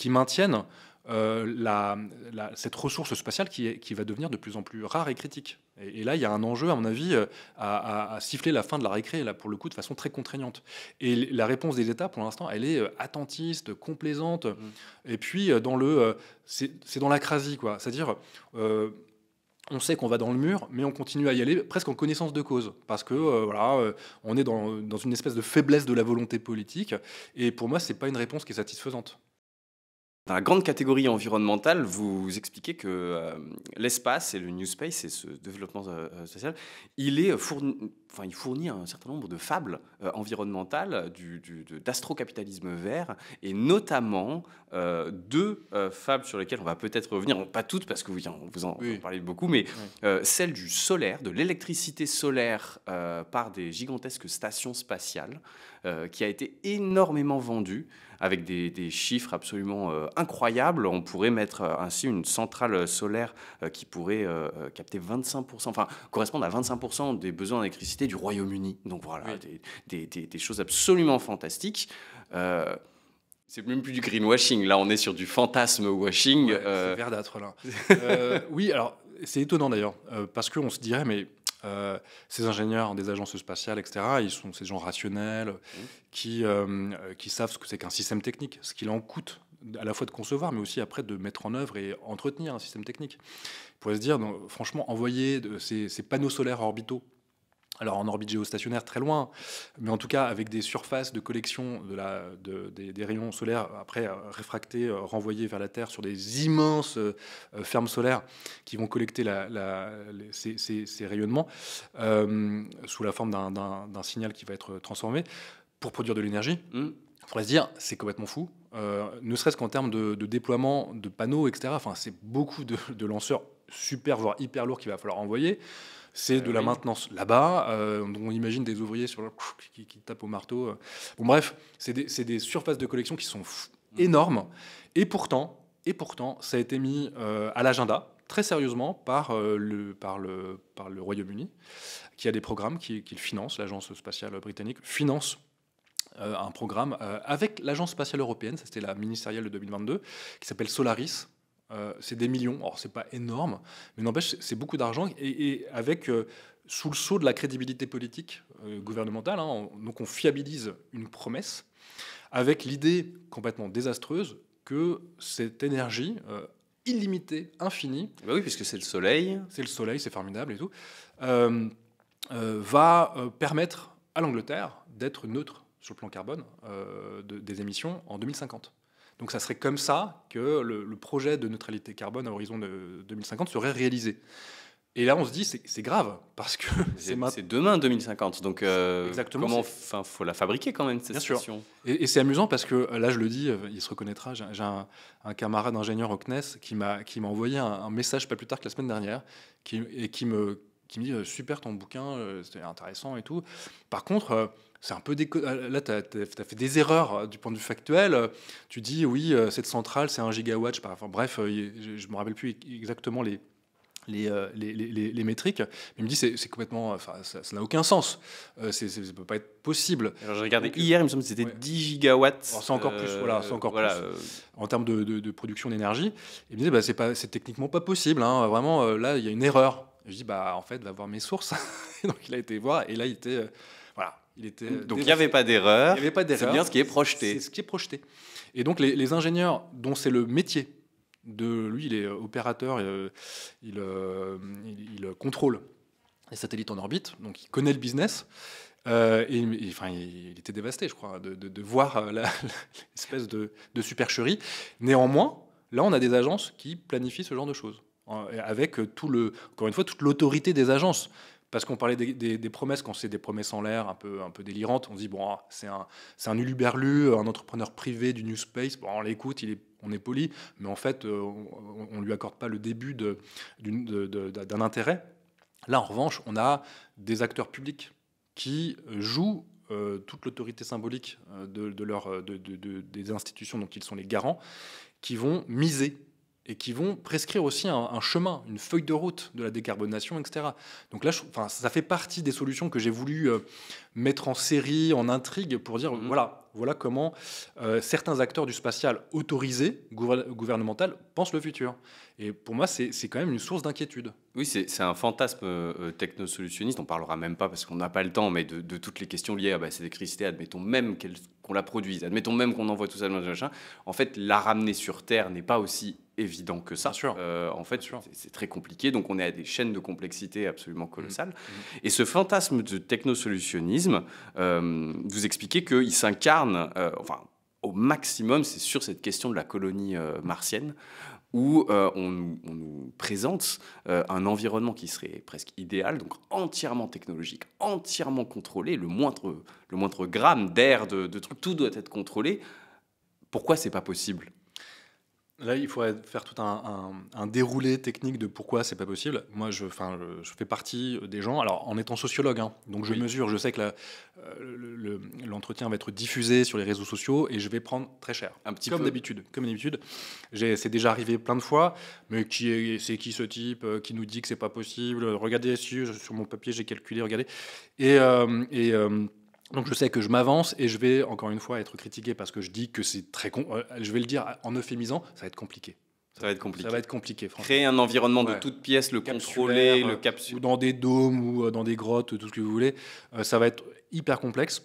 maintienne cette ressource spatiale qui va devenir de plus en plus rare et critique. Et là, il y a un enjeu, à mon avis, à siffler la fin de la récré, là, pour le coup, de façon très contraignante. Et la réponse des États, pour l'instant, elle est attentiste, complaisante, et puis c'est dans l'acrasie, quoi. C'est-à-dire... on sait qu'on va dans le mur, mais on continue à y aller presque en connaissance de cause, parce que on est dans une espèce de faiblesse de la volonté politique, et pour moi, c'est pas une réponse qui est satisfaisante. Dans la grande catégorie environnementale, vous expliquez que l'espace et le New Space et ce développement spatial, il fournit un certain nombre de fables environnementales d'astrocapitalisme vert, et notamment deux fables sur lesquelles on va peut-être revenir, pas toutes parce que vous en parlez beaucoup, mais celle du solaire, de l'électricité solaire par des gigantesques stations spatiales, qui a été énormément vendue, avec des chiffres absolument incroyables. On pourrait mettre ainsi une centrale solaire qui pourrait capter 25%, enfin correspondre à 25% des besoins d'électricité du Royaume-Uni. Donc voilà, des choses absolument fantastiques. C'est même plus du greenwashing, là on est sur du fantasme washing. C'est verdâtre là. Oui, alors c'est étonnant d'ailleurs, parce qu'on se dirait, mais ces ingénieurs des agences spatiales, etc., ils sont ces gens rationnels qui savent ce que c'est qu'un système technique, ce qu'il en coûte à la fois de concevoir, mais aussi après de mettre en œuvre et entretenir un système technique. On pourrait se dire, franchement, envoyer ces panneaux solaires orbitaux Alors en orbite géostationnaire, très loin, mais en tout cas avec des surfaces de collection des rayons solaires, après réfractés, renvoyés vers la Terre sur des immenses fermes solaires qui vont collecter ces rayonnements sous la forme d'un signal qui va être transformé pour produire de l'énergie. On pourrait se dire, c'est complètement fou, ne serait-ce qu'en termes de déploiement de panneaux, etc. Enfin, c'est beaucoup de lanceurs super, voire hyper lourds qu'il va falloir envoyer. C'est de la maintenance là-bas, on imagine des ouvriers qui tapent au marteau. Bon, bref, c'est des surfaces de collection qui sont énormes. Et pourtant, ça a été mis à l'agenda très sérieusement par le Royaume-Uni, qui a des programmes qu'il finance, l'Agence spatiale britannique finance un programme avec l'Agence spatiale européenne, ça c'était la ministérielle de 2022, qui s'appelle Solaris. C'est des millions, alors c'est pas énorme, mais n'empêche, c'est beaucoup d'argent, et avec, sous le sceau de la crédibilité politique gouvernementale, donc on fiabilise une promesse, avec l'idée complètement désastreuse que cette énergie illimitée, infinie... Bah oui, puisque c'est le soleil. C'est le soleil, c'est formidable et tout, va permettre à l'Angleterre d'être neutre sur le plan carbone des émissions en 2050. Donc ça serait comme ça que le projet de neutralité carbone à horizon de 2050 serait réalisé. Et là, on se dit, c'est grave, parce que c'est demain 2050. Donc, exactement, comment, faut la fabriquer quand même, cette station. Et c'est amusant parce que, là, je le dis, il se reconnaîtra, j'ai un camarade ingénieur au CNES qui m'a envoyé un message pas plus tard que la semaine dernière, qui me dit « Super ton bouquin, c'était intéressant et tout. Par contre... c'est un peu là, tu as fait des erreurs du point de vue factuel. Tu dis, oui, cette centrale, c'est 1 gigawatt. Enfin, bref, je ne me rappelle plus exactement les métriques. Mais il me dit, c'est complètement... ça n'a aucun sens. Ça ne peut pas être possible. Alors, j'ai regardé hier, il me semble que c'était 10 gigawatts. C'est encore plus. Voilà, c'est encore plus en termes de production d'énergie. Il me disait, c'est techniquement pas possible. Vraiment, là, il y a une erreur. Je dis, en fait, va voir mes sources. Donc, il a été voir. Et là, il était... voilà. Donc il n'y avait pas d'erreur. C'est bien ce qui est projeté. C'est ce qui est projeté. Et donc les ingénieurs dont c'est le métier, lui il est opérateur, il contrôle les satellites en orbite, donc il connaît le business. Il était dévasté, je crois, de voir l'espèce de supercherie. Néanmoins, là on a des agences qui planifient ce genre de choses, avec encore une fois toute l'autorité des agences. Parce qu'on parlait des promesses, quand c'est des promesses en l'air un peu délirantes, on se dit, bon, c'est un uluberlu, un entrepreneur privé du New Space, bon, on l'écoute, on est poli, mais en fait, on ne lui accorde pas le début d'un intérêt. Là, en revanche, on a des acteurs publics qui jouent toute l'autorité symbolique des institutions dont ils sont les garants, qui vont miser et qui vont prescrire aussi un chemin, une feuille de route de la décarbonation, etc. Donc là, ça fait partie des solutions que j'ai voulu mettre en série, en intrigue, pour dire, voilà comment certains acteurs du spatial autorisé, gouvernemental, pensent le futur. Et pour moi, c'est quand même une source d'inquiétude. Oui, c'est un fantasme technosolutionniste. On ne parlera même pas, parce qu'on n'a pas le temps, mais de toutes les questions liées à cette électricité, admettons même qu'on la produise, admettons même qu'on envoie tout ça, machin. En fait, la ramener sur Terre n'est pas aussi évident que ça. En fait, c'est très compliqué. Donc, on est à des chaînes de complexité absolument colossales. Et ce fantasme de technosolutionnisme, vous expliquez qu'il s'incarne, au maximum, c'est sur cette question de la colonie martienne, où on nous présente un environnement qui serait presque idéal, donc entièrement technologique, entièrement contrôlé, le moindre gramme d'air, de trucs, tout doit être contrôlé. Pourquoi c'est pas possible ? Là, il faudrait faire tout un déroulé technique de pourquoi c'est pas possible. Moi, je fais partie des gens, alors en étant sociologue, donc je mesure, je sais que l'entretien va être diffusé sur les réseaux sociaux et je vais prendre très cher. Comme d'habitude. C'est déjà arrivé plein de fois, mais c'est qui ce type qui nous dit que c'est pas possible ? Regardez, sur mon papier, j'ai calculé, regardez. Donc je sais que je m'avance et je vais encore une fois être critiqué parce que je dis que c'est je vais le dire en euphémisant, ça va être compliqué. Ça va être compliqué, franchement. Créer un environnement de toutes pièces, le contrôler, le capsuler. Ou dans des dômes ou dans des grottes, tout ce que vous voulez. Ça va être hyper complexe.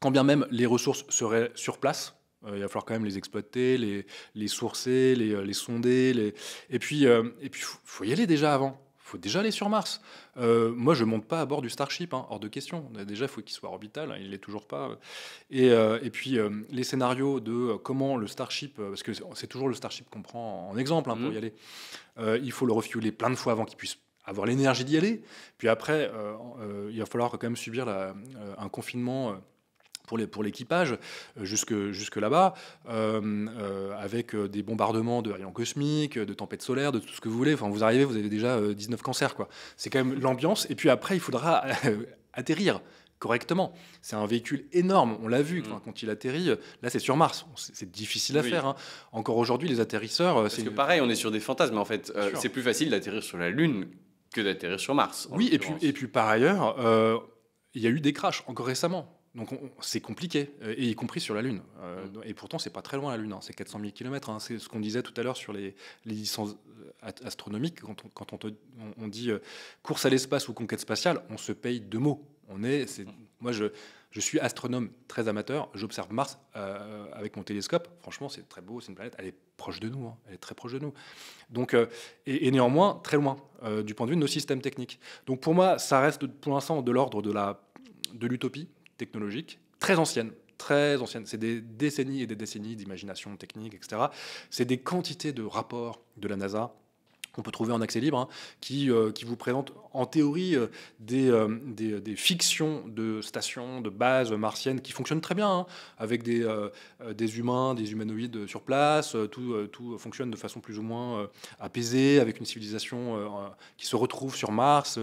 Quand bien même les ressources seraient sur place, il va falloir quand même les exploiter, les sourcer, les sonder. Et puis, faut y aller déjà avant. faut déjà aller sur Mars. Moi, je monte pas à bord du Starship, hein, hors de question. Déjà, il faut qu'il soit orbital, hein, il l'est toujours pas. Et puis, les scénarios de comment le Starship, parce que c'est toujours le Starship qu'on prend en exemple, hein, pour y aller, il faut le refueler plein de fois avant qu'il puisse avoir l'énergie d'y aller. Puis après, il va falloir quand même subir un confinement pour l'équipage jusque là-bas, avec des bombardements de rayons cosmiques, de tempêtes solaires, de tout ce que vous voulez. Enfin, vous arrivez, vous avez déjà 19 cancers, quoi. C'est quand même l'ambiance. Et puis après, il faudra atterrir correctement. C'est un véhicule énorme, on l'a vu quand il atterrit. Là, c'est sur Mars. C'est difficile à faire, hein. Encore aujourd'hui, les atterrisseurs... Parce que pareil, on est sur des fantasmes, mais en fait, c'est plus facile d'atterrir sur la Lune que d'atterrir sur Mars. Oui, et puis par ailleurs, il y a eu des crashs encore récemment. Donc c'est compliqué, et y compris sur la Lune. Et pourtant, c'est pas très loin la Lune, hein, c'est 400 000 km. Hein, c'est ce qu'on disait tout à l'heure sur les distances astronomiques. Quand on dit course à l'espace ou conquête spatiale, on se paye 2 mots. Moi, je suis astronome très amateur, j'observe Mars avec mon télescope. Franchement, c'est très beau, c'est une planète, elle est proche de nous, hein, elle est très proche de nous. Donc, et néanmoins, très loin du point de vue de nos systèmes techniques. Donc pour moi, ça reste pour l'instant de l'ordre de l'utopie technologique, très ancienne. C'est des décennies et des décennies d'imagination technique, etc. C'est des quantités de rapports de la NASA qu'on peut trouver en accès libre, hein, qui vous présentent en théorie des fictions de stations, de bases martiennes qui fonctionnent très bien, hein, avec des humains, des humanoïdes sur place. Tout fonctionne de façon plus ou moins apaisée, avec une civilisation qui se retrouve sur Mars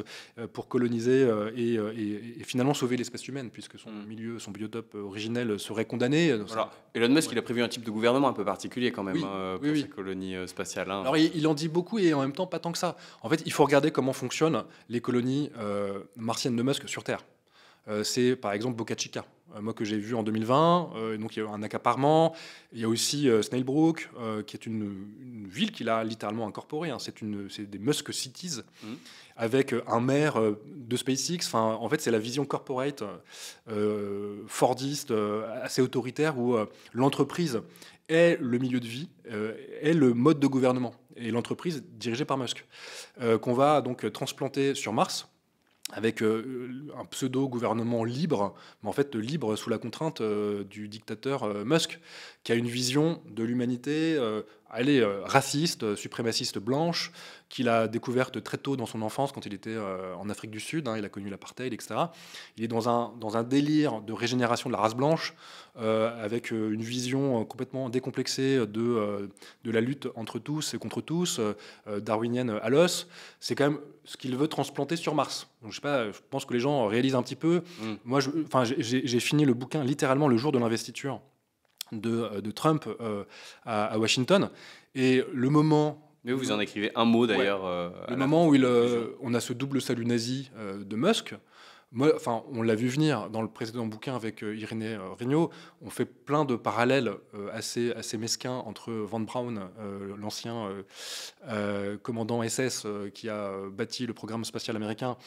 pour coloniser et finalement sauver l'espèce humaine, puisque son milieu, son biotope originel serait condamné. Voilà. Elon Musk, il a prévu un type de gouvernement un peu particulier quand même, pour sa colonie spatiale. Hein. Alors il en dit beaucoup et en même temps pas tant que ça. En fait, il faut regarder comment fonctionnent les colonies martiennes de Musk sur Terre. C'est par exemple Boca Chica, moi que j'ai vu en 2020. Donc il y a eu un accaparement. Il y a aussi Snailbrook, qui est une ville qu'il a littéralement incorporée. Hein. C'est des Musk Cities, avec un maire de SpaceX. Enfin, en fait, c'est la vision corporate fordiste, assez autoritaire, où l'entreprise est le milieu de vie, est le mode de gouvernement, et l'entreprise dirigée par Musk, qu'on va donc transplanter sur Mars, avec un pseudo-gouvernement libre, mais en fait libre sous la contrainte du dictateur Musk, qui a une vision de l'humanité raciste, suprémaciste blanche, qu'il a découverte très tôt dans son enfance, quand il était en Afrique du Sud, hein, il a connu l'apartheid, etc. Il est dans un délire de régénération de la race blanche, avec une vision complètement décomplexée de la lutte entre tous et contre tous, darwinienne à l'os. C'est quand même ce qu'il veut transplanter sur Mars. Donc, je sais pas, je pense que les gens réalisent un petit peu. Moi, j'ai fini le bouquin littéralement le jour de l'investiture de Trump à Washington, et le moment... Mais vous en écrivez un mot d'ailleurs. Le moment où on a ce double salut nazi de Musk. On l'a vu venir dans le précédent bouquin avec Irénée Regnault. On fait plein de parallèles assez mesquins entre Von Braun, l'ancien commandant SS qui a bâti le programme spatial américain,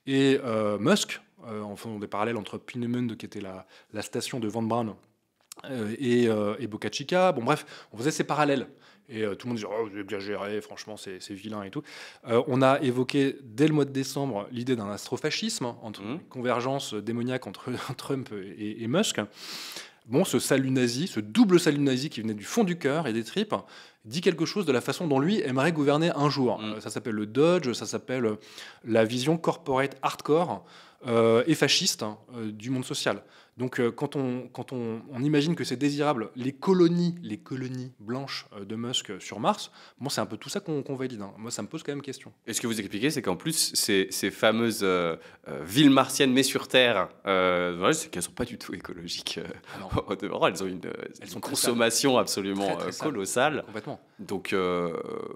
et Musk. En faisant des parallèles entre Peenemünde, qui était la station de Von Braun, et Boca Chica. Bon, bref, on faisait ces parallèles. Et tout le monde disait « Oh, vous exagérez, franchement, c'est vilain et tout ». On a évoqué, dès le mois de décembre, l'idée d'un astrofascisme, entre une convergence démoniaque entre Trump et Musk. Bon, ce salut nazi, ce double salut nazi qui venait du fond du cœur et des tripes, dit quelque chose de la façon dont lui aimerait gouverner un jour. Ça s'appelle le Dodge, ça s'appelle la vision corporate hardcore et fasciste du monde social. Donc quand on imagine que c'est désirable, les colonies blanches de Musk sur Mars, bon, c'est un peu tout ça qu'on valide. Hein. Moi, ça me pose quand même question. Et ce que vous expliquez, c'est qu'en plus, ces fameuses villes martiennes, mais sur Terre, voilà, c'est qu'elles ne sont pas du tout écologiques. Au demeurant, elles ont une consommation absolument très colossale. Complètement. Donc,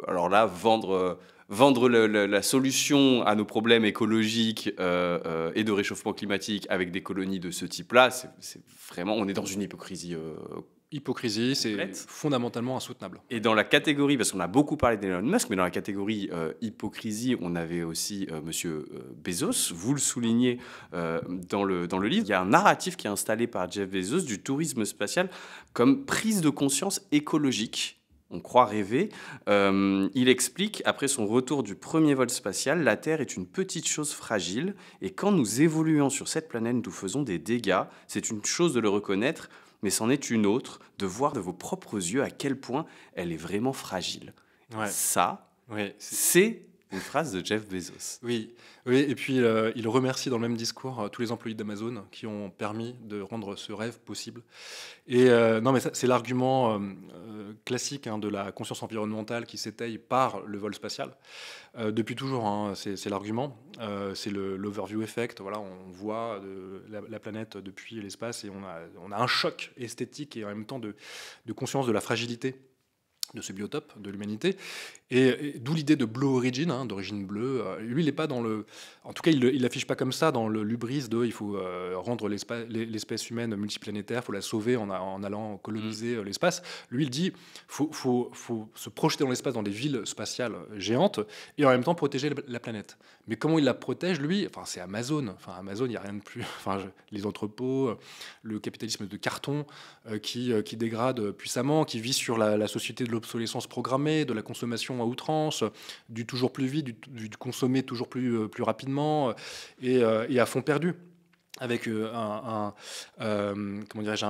alors là, vendre la solution à nos problèmes écologiques et de réchauffement climatique avec des colonies de ce type-là, c'est vraiment, on est dans une hypocrisie. Hypocrisie, c'est fondamentalement insoutenable. Et dans la catégorie, parce qu'on a beaucoup parlé d'Elon Musk, mais dans la catégorie hypocrisie, on avait aussi Monsieur Bezos. Vous le soulignez dans le livre. Il y a un narratif qui est installé par Jeff Bezos du tourisme spatial comme prise de conscience écologique on croit rêver. Il explique, après son retour du premier vol spatial, la Terre est une petite chose fragile, et quand nous évoluons sur cette planète, nous faisons des dégâts. C'est une chose de le reconnaître, mais c'en est une autre de voir de vos propres yeux à quel point elle est vraiment fragile. Ouais. Ça, Ouais, c'est une phrase de Jeff Bezos. oui, oui, et puis il remercie dans le même discours tous les employés d'Amazon qui ont permis de rendre ce rêve possible. Et non, mais c'est l'argument classique hein, de la conscience environnementale qui s'étaye par le vol spatial. Depuis toujours, hein, c'est l'argument. C'est l'overview effect. Voilà, on voit la planète depuis l'espace et on a un choc esthétique et en même temps de conscience de la fragilité de ce biotope, de l'humanité, et d'où l'idée de Blue Origin, hein, d'origine bleue. Lui, il n'est pas dans le... En tout cas, il l'affiche pas comme ça, dans le lubris de il faut rendre l'espèce humaine multiplanétaire, il faut la sauver en allant coloniser l'espace. Lui, il dit faut se projeter dans l'espace, dans des villes spatiales géantes, et en même temps protéger la planète. Mais comment il la protège, lui? Enfin, c'est Amazon. Enfin, Amazon, il n'y a rien de plus... Enfin, les entrepôts, le capitalisme de carton qui dégrade puissamment, qui vit sur la société de l'obsolescence programmée, de la consommation à outrance, du toujours plus vite, du consommer toujours plus rapidement et à fond perdu. Avec comment dirais-je,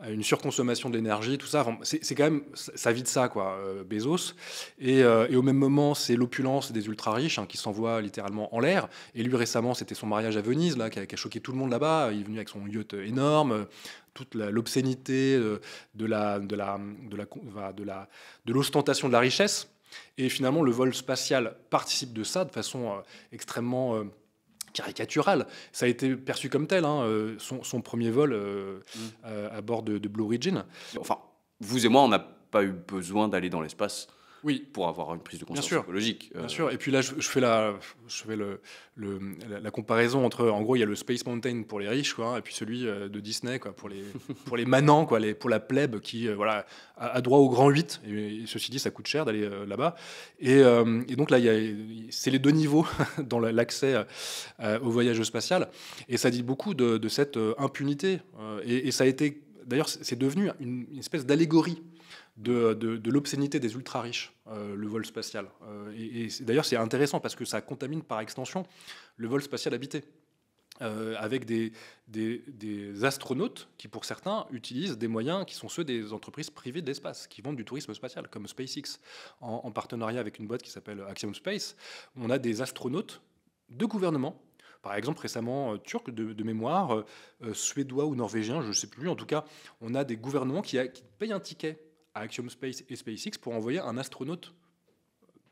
une surconsommation d'énergie, tout ça. Enfin, c'est quand même, ça vit de ça, quoi, Bezos. Et au même moment, c'est l'opulence des ultra-riches hein, qui s'envoient littéralement en l'air. Et lui, récemment, c'était son mariage à Venise, là, qui a choqué tout le monde là-bas. Il est venu avec son yacht énorme, toute l'obscénité de l'ostentation de la richesse. Et finalement, le vol spatial participe de ça de façon extrêmement... caricatural. Ça a été perçu comme tel, hein, son premier vol à bord de Blue Origin. Enfin, vous et moi, on n'a pas eu besoin d'aller dans l'espace Oui, pour avoir une prise de conscience bien sûr, écologique. bien sûr. Et puis là, je fais la comparaison entre, en gros, il y a le Space Mountain pour les riches, quoi, et puis celui de Disney, quoi, pour les manants, quoi, pour la plèbe qui, voilà, a droit au grand 8. Et ceci dit, ça coûte cher d'aller là-bas. Et donc là, c'est les deux niveaux dans l'accès au voyage spatial. Et ça dit beaucoup de cette impunité. Et ça a été, d'ailleurs, c'est devenu une espèce d'allégorie de l'obscénité des ultra-riches, le vol spatial. Et d'ailleurs, c'est intéressant parce que ça contamine par extension le vol spatial habité. Avec des astronautes qui, pour certains, utilisent des moyens qui sont ceux des entreprises privées d'espace, qui vendent du tourisme spatial, comme SpaceX, en partenariat avec une boîte qui s'appelle Axiom Space. On a des astronautes de gouvernement, par exemple récemment turc de mémoire, suédois ou norvégien, je ne sais plus. En tout cas, on a des gouvernements qui payent un ticket à Axiom Space et SpaceX pour envoyer un astronaute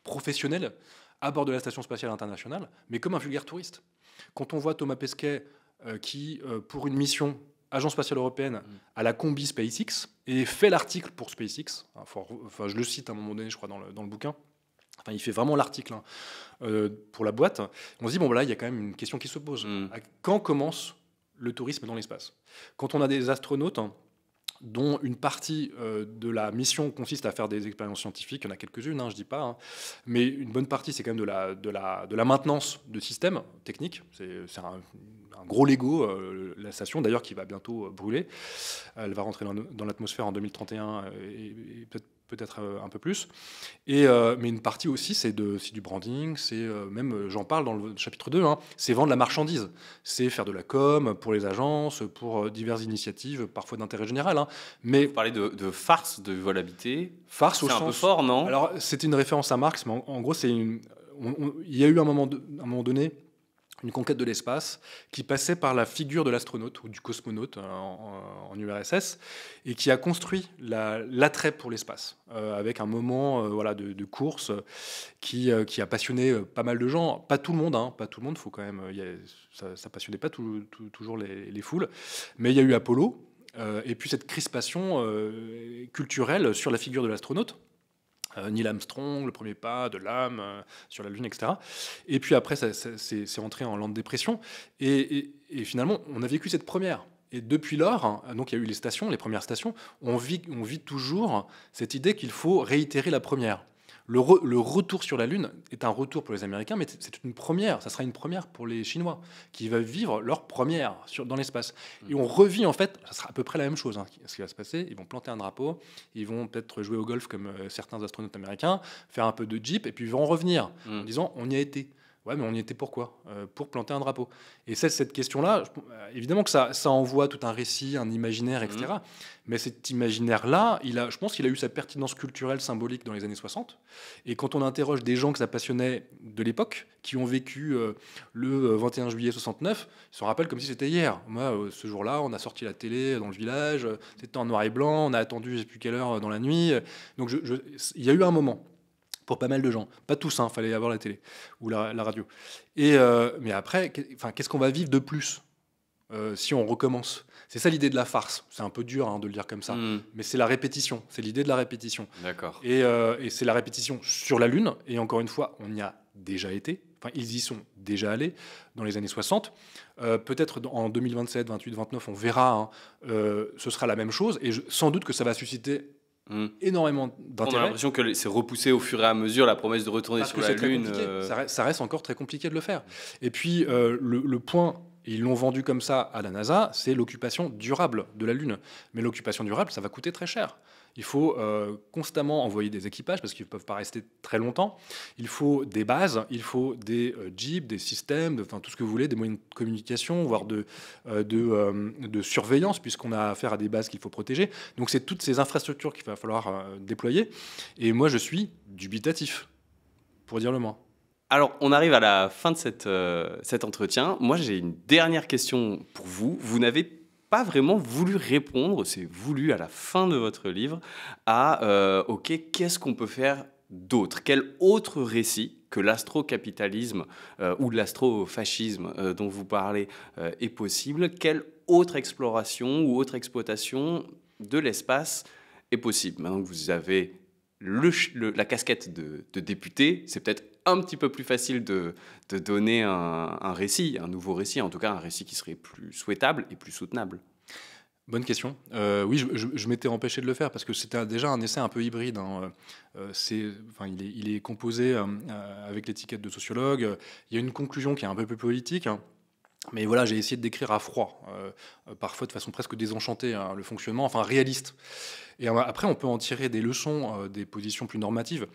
professionnel à bord de la Station spatiale internationale, mais comme un vulgaire touriste. Quand on voit Thomas Pesquet qui, pour une mission Agence spatiale européenne, à la combi SpaceX, et fait l'article pour SpaceX, enfin, je le cite à un moment donné, je crois, dans le bouquin, enfin, il fait vraiment l'article pour la boîte, on se dit, bon, voilà, il y a quand même une question qui se pose. Quand commence le tourisme dans l'espace? Quand on a des astronautes dont une partie de la mission consiste à faire des expériences scientifiques, il y en a quelques-unes, je dis pas, hein, mais une bonne partie, c'est quand même de la maintenance de systèmes techniques. C'est un gros Lego, la station d'ailleurs qui va bientôt brûler. Elle va rentrer dans l'atmosphère en 2031 et peut-être un peu plus. Mais une partie aussi, c'est du branding, c'est même, j'en parle dans le chapitre 2, hein, c'est vendre la marchandise, c'est faire de la com pour les agences, pour diverses initiatives, parfois d'intérêt général. Hein. Mais vous parlez de farce de vol habité. Farce au sens... C'est un peu fort, non? Alors, c'était une référence à Marx, mais en gros, il y a eu un moment donné une conquête de l'espace qui passait par la figure de l'astronaute ou du cosmonaute en URSS et qui a construit l'attrait pour l'espace avec un moment voilà, de course qui a passionné pas mal de gens. Pas tout le monde, pas tout le monde, faut quand même, ça passionnait pas toujours les foules, mais il y a eu Apollo et puis cette crispation culturelle sur la figure de l'astronaute. Neil Armstrong, le premier pas de l'âme sur la Lune, etc. Et puis après, c'est entré en lente dépression. Et finalement, on a vécu cette première. Et depuis lors, donc il y a eu les premières stations, on vit toujours cette idée qu'il faut réitérer la première. Le retour sur la Lune est un retour pour les Américains, mais c'est une première. Ça sera une première pour les Chinois, qui vont vivre leur première dans l'espace. Et on revit, en fait, ça sera à peu près la même chose. Hein, ce qui va se passer, ils vont planter un drapeau, ils vont peut-être jouer au golf comme certains astronautes américains, faire un peu de jeep, et puis ils vont en revenir en disant on y a été. Ouais, mais on y était pourquoi ? Pour planter un drapeau. Et cette question-là, évidemment que ça envoie tout un récit, un imaginaire, etc. Mais cet imaginaire-là, je pense qu'il a eu sa pertinence culturelle, symbolique dans les années 60. Et quand on interroge des gens que ça passionnait de l'époque, qui ont vécu le 21 juillet 69, ils se rappellent comme si c'était hier. Moi, ce jour-là, on a sorti la télé dans le village, c'était en noir et blanc, on a attendu je ne sais plus quelle heure dans la nuit. Donc il y a eu un moment. Pour pas mal de gens. Pas tous, hein, fallait avoir la télé ou la radio. Mais après, qu'est-ce qu'on va vivre de plus si on recommence ? C'est ça l'idée de la farce. C'est un peu dur hein, de le dire comme ça, mais c'est la répétition. C'est l'idée de la répétition. D'accord. Et c'est la répétition sur la Lune. Et encore une fois, on y a déjà été. Enfin, ils y sont déjà allés dans les années 60. Peut-être en 2027, 28, 29, on verra. Hein, ce sera la même chose. Et sans doute que ça va susciter énormément d'intérêt. On a l'impression que c'est repoussé au fur et à mesure la promesse de retourner sur la Lune. Ça reste encore très compliqué de le faire. Et puis le point, ils l'ont vendu comme ça à la NASA, c'est l'occupation durable de la Lune. Mais l'occupation durable, ça va coûter très cher. Il faut constamment envoyer des équipages parce qu'ils ne peuvent pas rester très longtemps. Il faut des bases, il faut des jeeps, des systèmes, tout ce que vous voulez, des moyens de communication, voire de surveillance, puisqu'on a affaire à des bases qu'il faut protéger. Donc c'est toutes ces infrastructures qu'il va falloir déployer. Et moi, je suis dubitatif, pour dire le moins. Alors, on arrive à la fin de cet entretien. Moi, j'ai une dernière question pour vous. Vous n'avez pas vraiment voulu répondre, c'est voulu à la fin de votre livre, à OK, qu'est-ce qu'on peut faire d'autre ? Quel autre récit que l'astrocapitalisme ou l'astrofascisme dont vous parlez est possible ? Quelle autre exploration ou autre exploitation de l'espace est possible ? Maintenant que vous avez la casquette de député, c'est peut-être un petit peu plus facile de donner un récit, un nouveau récit, en tout cas un récit qui serait plus souhaitable et plus soutenable. Bonne question. Oui, je m'étais empêché de le faire parce que c'était déjà un essai un peu hybride. Hein. Il est composé avec l'étiquette de sociologue. Il y a une conclusion qui est un peu plus politique. Hein. Mais voilà, j'ai essayé de décrire à froid, parfois de façon presque désenchantée, hein, le fonctionnement, enfin réaliste. Et après, on peut en tirer des leçons, des positions plus normatives.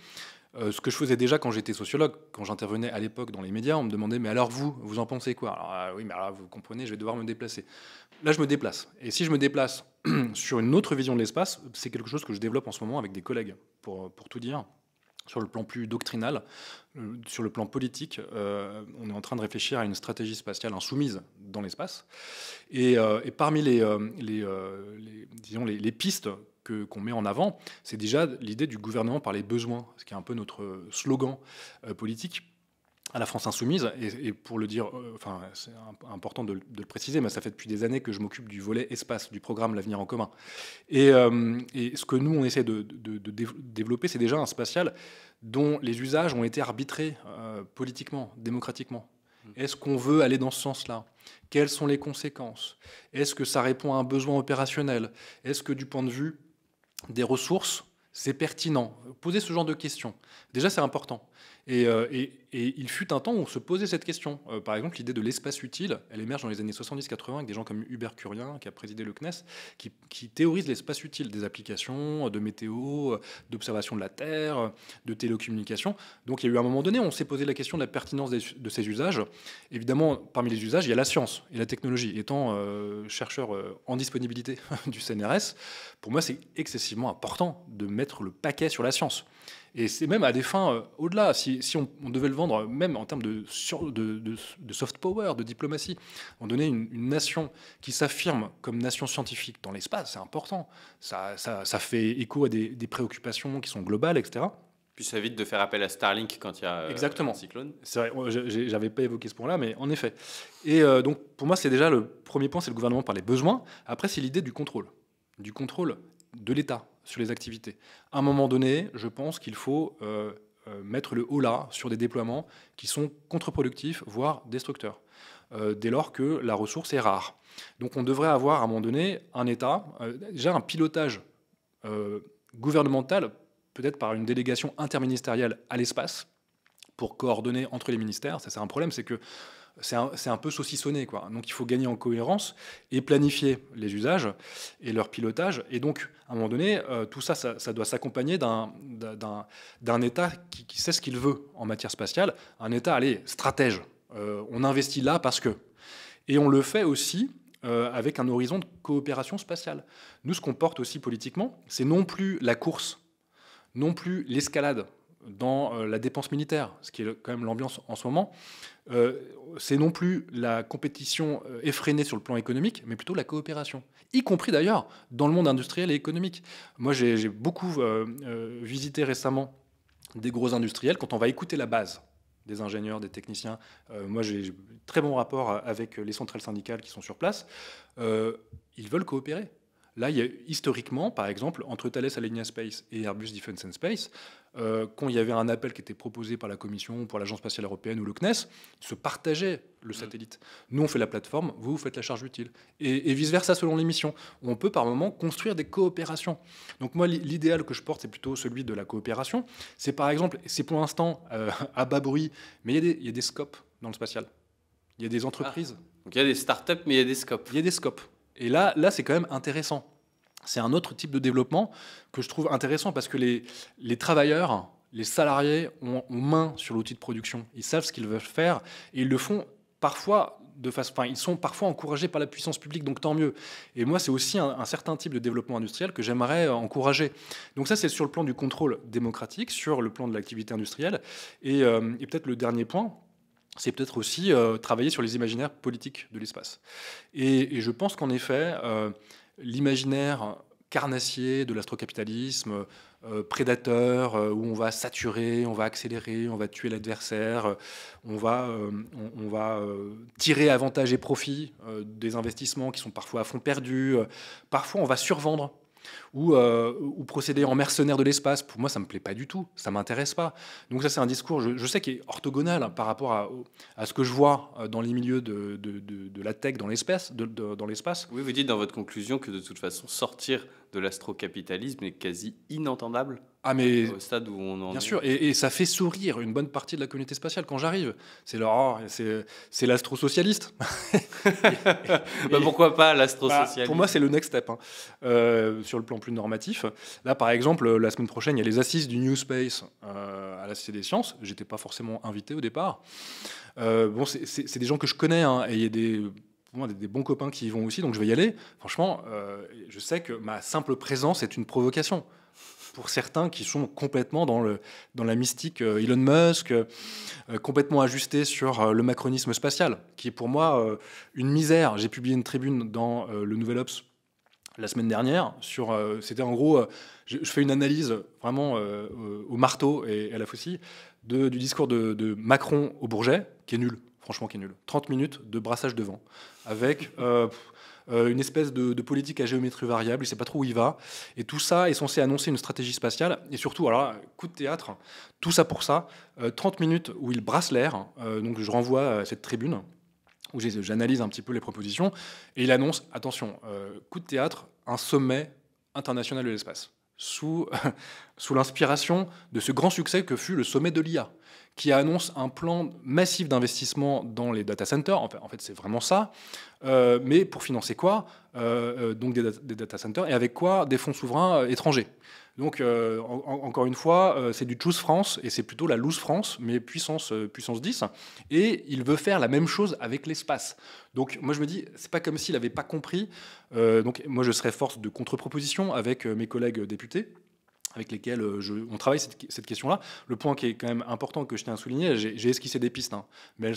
Ce que je faisais déjà quand j'étais sociologue, quand j'intervenais à l'époque dans les médias, on me demandait « mais alors vous en pensez quoi ?» Alors oui, mais alors vous comprenez, je vais devoir me déplacer. Là, je me déplace. Et si je me déplace sur une autre vision de l'espace, c'est quelque chose que je développe en ce moment avec des collègues, pour tout dire. Sur le plan plus doctrinal, sur le plan politique, on est en train de réfléchir à une stratégie spatiale insoumise dans l'espace. Et parmi les pistes qu'on met en avant, c'est déjà l'idée du gouvernement par les besoins, ce qui est un peu notre slogan politique à la France insoumise. Et pour le dire, c'est important de le préciser, mais ça fait depuis des années que je m'occupe du volet espace du programme L'Avenir en commun. Et ce que nous, on essaie de développer, c'est déjà un spatial dont les usages ont été arbitrés politiquement, démocratiquement. Est-ce qu'on veut aller dans ce sens-là ? Quelles sont les conséquences ? Est-ce que ça répond à un besoin opérationnel ? Est-ce que du point de vue des ressources, c'est pertinent ? Poser ce genre de questions, déjà c'est important. Et il fut un temps où on se posait cette question. Par exemple, l'idée de l'espace utile, elle émerge dans les années 70-80 avec des gens comme Hubert Curien, qui a présidé le CNES, qui théorise l'espace utile, des applications de météo, d'observation de la Terre, de télécommunications. Donc il y a eu un moment donné où on s'est posé la question de la pertinence de ces usages. Évidemment, parmi les usages, il y a la science et la technologie. Étant chercheur en disponibilité du CNRS, pour moi, c'est excessivement important de mettre le paquet sur la science. Et c'est même à des fins au-delà. Si on devait le vendre, même en termes de soft power, de diplomatie, on donnait une nation qui s'affirme comme nation scientifique dans l'espace, c'est important. Ça fait écho à des préoccupations qui sont globales, etc. Puis ça évite de faire appel à Starlink quand il y a Exactement. un cyclone. C'est vrai, j'avais pas évoqué ce point-là, mais en effet. Et donc, pour moi, c'est déjà le premier point, c'est le gouvernement par les besoins. Après, c'est l'idée du contrôle de l'État sur les activités. À un moment donné, je pense qu'il faut mettre le haut là sur des déploiements qui sont contre-productifs, voire destructeurs, dès lors que la ressource est rare. Donc on devrait avoir à un moment donné un État, déjà un pilotage gouvernemental peut-être par une délégation interministérielle à l'espace pour coordonner entre les ministères. Ça, c'est un problème, c'est que c'est un peu saucissonné, quoi. Donc il faut gagner en cohérence et planifier les usages et leur pilotage. Et donc, à un moment donné, tout ça, ça doit s'accompagner d'un État qui sait ce qu'il veut en matière spatiale. Un État, allez, stratège. On investit là parce que... Et on le fait aussi avec un horizon de coopération spatiale. Nous, ce qu'on porte aussi politiquement, c'est non plus la course, non plus l'escalade dans la dépense militaire, ce qui est quand même l'ambiance en ce moment. C'est non plus la compétition effrénée sur le plan économique, mais plutôt la coopération, y compris d'ailleurs dans le monde industriel et économique. Moi, j'ai beaucoup visité récemment des gros industriels. Quand on va écouter la base des ingénieurs, des techniciens, moi j'ai très bon rapport avec les centrales syndicales qui sont sur place, ils veulent coopérer. Là, il y a historiquement, par exemple, entre Thales Alenia Space et Airbus Defence and Space, quand il y avait un appel qui était proposé par la Commission pour l'Agence spatiale européenne ou le CNES, ils se partageaient le satellite. Nous, on fait la plateforme, vous faites la charge utile. Et vice-versa selon les missions. On peut par moment construire des coopérations. Donc moi, l'idéal que je porte, c'est plutôt celui de la coopération. C'est par exemple, c'est pour l'instant à bas bruit, mais il y a des scopes dans le spatial. Il y a des entreprises. Donc il y a des startups, mais il y a des scopes. Il y a des scopes. Et là c'est quand même intéressant. C'est un autre type de développement que je trouve intéressant parce que les travailleurs, les salariés ont main sur l'outil de production. Ils savent ce qu'ils veulent faire et ils le font parfois ils sont parfois encouragés par la puissance publique, donc tant mieux. Et moi, c'est aussi un certain type de développement industriel que j'aimerais encourager. Donc ça, c'est sur le plan du contrôle démocratique, sur le plan de l'activité industrielle. Et peut-être le dernier point, c'est peut-être aussi travailler sur les imaginaires politiques de l'espace. Et je pense qu'en effet, l'imaginaire carnassier de l'astrocapitalisme, prédateur, où on va saturer, on va accélérer, on va tuer l'adversaire, on va tirer avantage et profit des investissements qui sont parfois à fond perdu, parfois on va survendre. Ou procéder en mercenaire de l'espace. Pour moi, ça ne me plaît pas du tout, ça ne m'intéresse pas. Donc ça, c'est un discours, je sais, qui est orthogonal par rapport à ce que je vois dans les milieux de la tech dans l'espace. Oui, vous dites dans votre conclusion que de toute façon, sortir de l'astrocapitalisme est quasi inentendable. Ah mais au stade où on en bien est. sûr, et ça fait sourire une bonne partie de la communauté spatiale quand j'arrive. C'est c'est l'astro-socialiste. Pourquoi pas l'astro-socialiste Pour moi, c'est le next step sur le plan plus normatif. Là, par exemple, la semaine prochaine, il y a les assises du New Space à la Cité des Sciences. J'étais pas forcément invité au départ. C'est des gens que je connais, hein, et il y a pour moi, des bons copains qui y vont aussi, donc je vais y aller. Franchement, je sais que ma simple présence est une provocation pour certains qui sont complètement dans la mystique Elon Musk, complètement ajustés sur le macronisme spatial, qui est pour moi une misère. J'ai publié une tribune dans le Nouvel Obs la semaine dernière sur... c'était en gros... je fais une analyse vraiment au marteau et à la faucille du discours de Macron au Bourget, qui est nul, franchement qui est nul. 30 minutes de brassage de vent, avec... une espèce de politique à géométrie variable, il ne sait pas trop où il va. Et tout ça est censé annoncer une stratégie spatiale. Et surtout, alors coup de théâtre, tout ça pour ça, 30 minutes où il brasse l'air. Donc je renvoie à cette tribune où j'analyse un petit peu les propositions. Et il annonce, attention, coup de théâtre, un sommet international de l'espace. Sous l'inspiration de ce grand succès que fut le sommet de l'IA, qui annonce un plan massif d'investissement dans les data centers. En fait, c'est vraiment ça. Mais pour financer quoi donc des data centers. Et avec quoi? Des fonds souverains étrangers. Donc, encore une fois, c'est du Choose France, et c'est plutôt la Loose France, mais puissance 10. Et il veut faire la même chose avec l'espace. Donc, moi, je me dis, c'est pas comme s'il n'avait pas compris. Donc, moi, je serais force de contre-proposition avec mes collègues députés, avec lesquels on travaille cette question-là. Le point qui est quand même important que je tiens à souligner, j'ai esquissé des pistes, hein, mais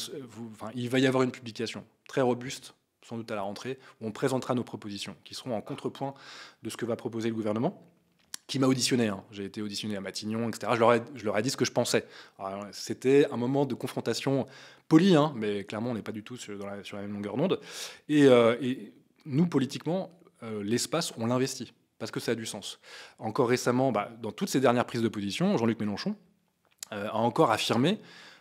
il va y avoir une publication très robuste, sans doute à la rentrée, où on présentera nos propositions, qui seront en contrepoint de ce que va proposer le gouvernement, qui m'a auditionné. Hein. J'ai été auditionné à Matignon, etc. Je leur ai dit ce que je pensais. C'était un moment de confrontation polie, hein, mais clairement, on n'est pas du tout sur la même longueur d'onde. Et nous, politiquement, l'espace, on l'investit, parce que ça a du sens. Encore récemment, dans toutes ces dernières prises de position, Jean-Luc Mélenchon a encore affirmé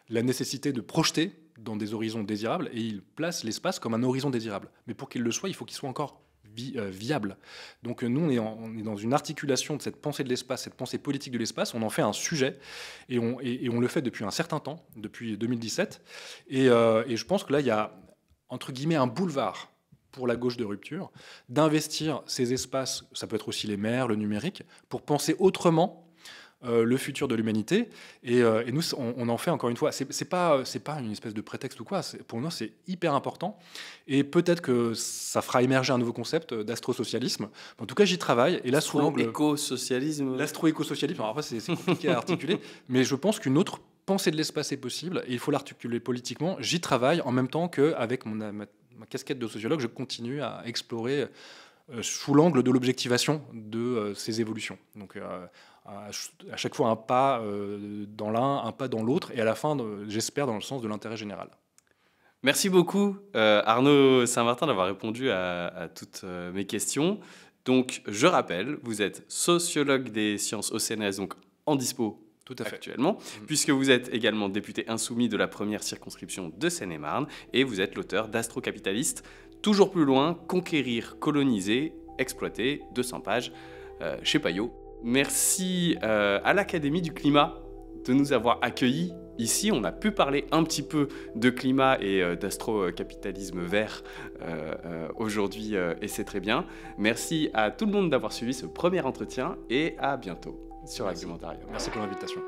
la nécessité de projeter dans des horizons désirables, et il place l'espace comme un horizon désirable. Mais pour qu'il le soit, il faut qu'il soit encore viable. Donc nous, on est dans une articulation de cette pensée de l'espace, cette pensée politique de l'espace. On en fait un sujet et on le fait depuis un certain temps, depuis 2017. Et je pense que là, il y a, entre guillemets, un boulevard pour la gauche de rupture, d'investir ces espaces, ça peut être aussi les mers, le numérique, pour penser autrement le futur de l'humanité. Et nous, on en fait encore une fois. C'est pas une espèce de prétexte ou quoi. Pour nous, c'est hyper important. Et peut-être que ça fera émerger un nouveau concept d'astrosocialisme. En tout cas, j'y travaille. Et là, sous l'angle L'astro-écosocialisme. L'astro-écosocialisme. Alors après, c'est compliqué à articuler. Mais je pense qu'une autre pensée de l'espace est possible. Et il faut l'articuler politiquement. J'y travaille en même temps qu'avec ma casquette de sociologue, je continue à explorer sous l'angle de l'objectivation de ces évolutions. Donc, à chaque fois un pas dans l'un, un pas dans l'autre, et à la fin, j'espère, dans le sens de l'intérêt général. Merci beaucoup, Arnaud Saint-Martin, d'avoir répondu à toutes mes questions. Donc, je rappelle, vous êtes sociologue des sciences au CNRS, donc en dispo tout à fait actuellement, puisque vous êtes également député insoumis de la première circonscription de Seine-et-Marne, et vous êtes l'auteur d'Astrocapitaliste, toujours plus loin, conquérir, coloniser, exploiter, 200 pages, chez Payot. Merci à l'Académie du climat de nous avoir accueillis ici. On a pu parler un petit peu de climat et d'astrocapitalisme vert aujourd'hui, et c'est très bien. Merci à tout le monde d'avoir suivi ce premier entretien et à bientôt sur Argumentarium. Merci pour l'invitation.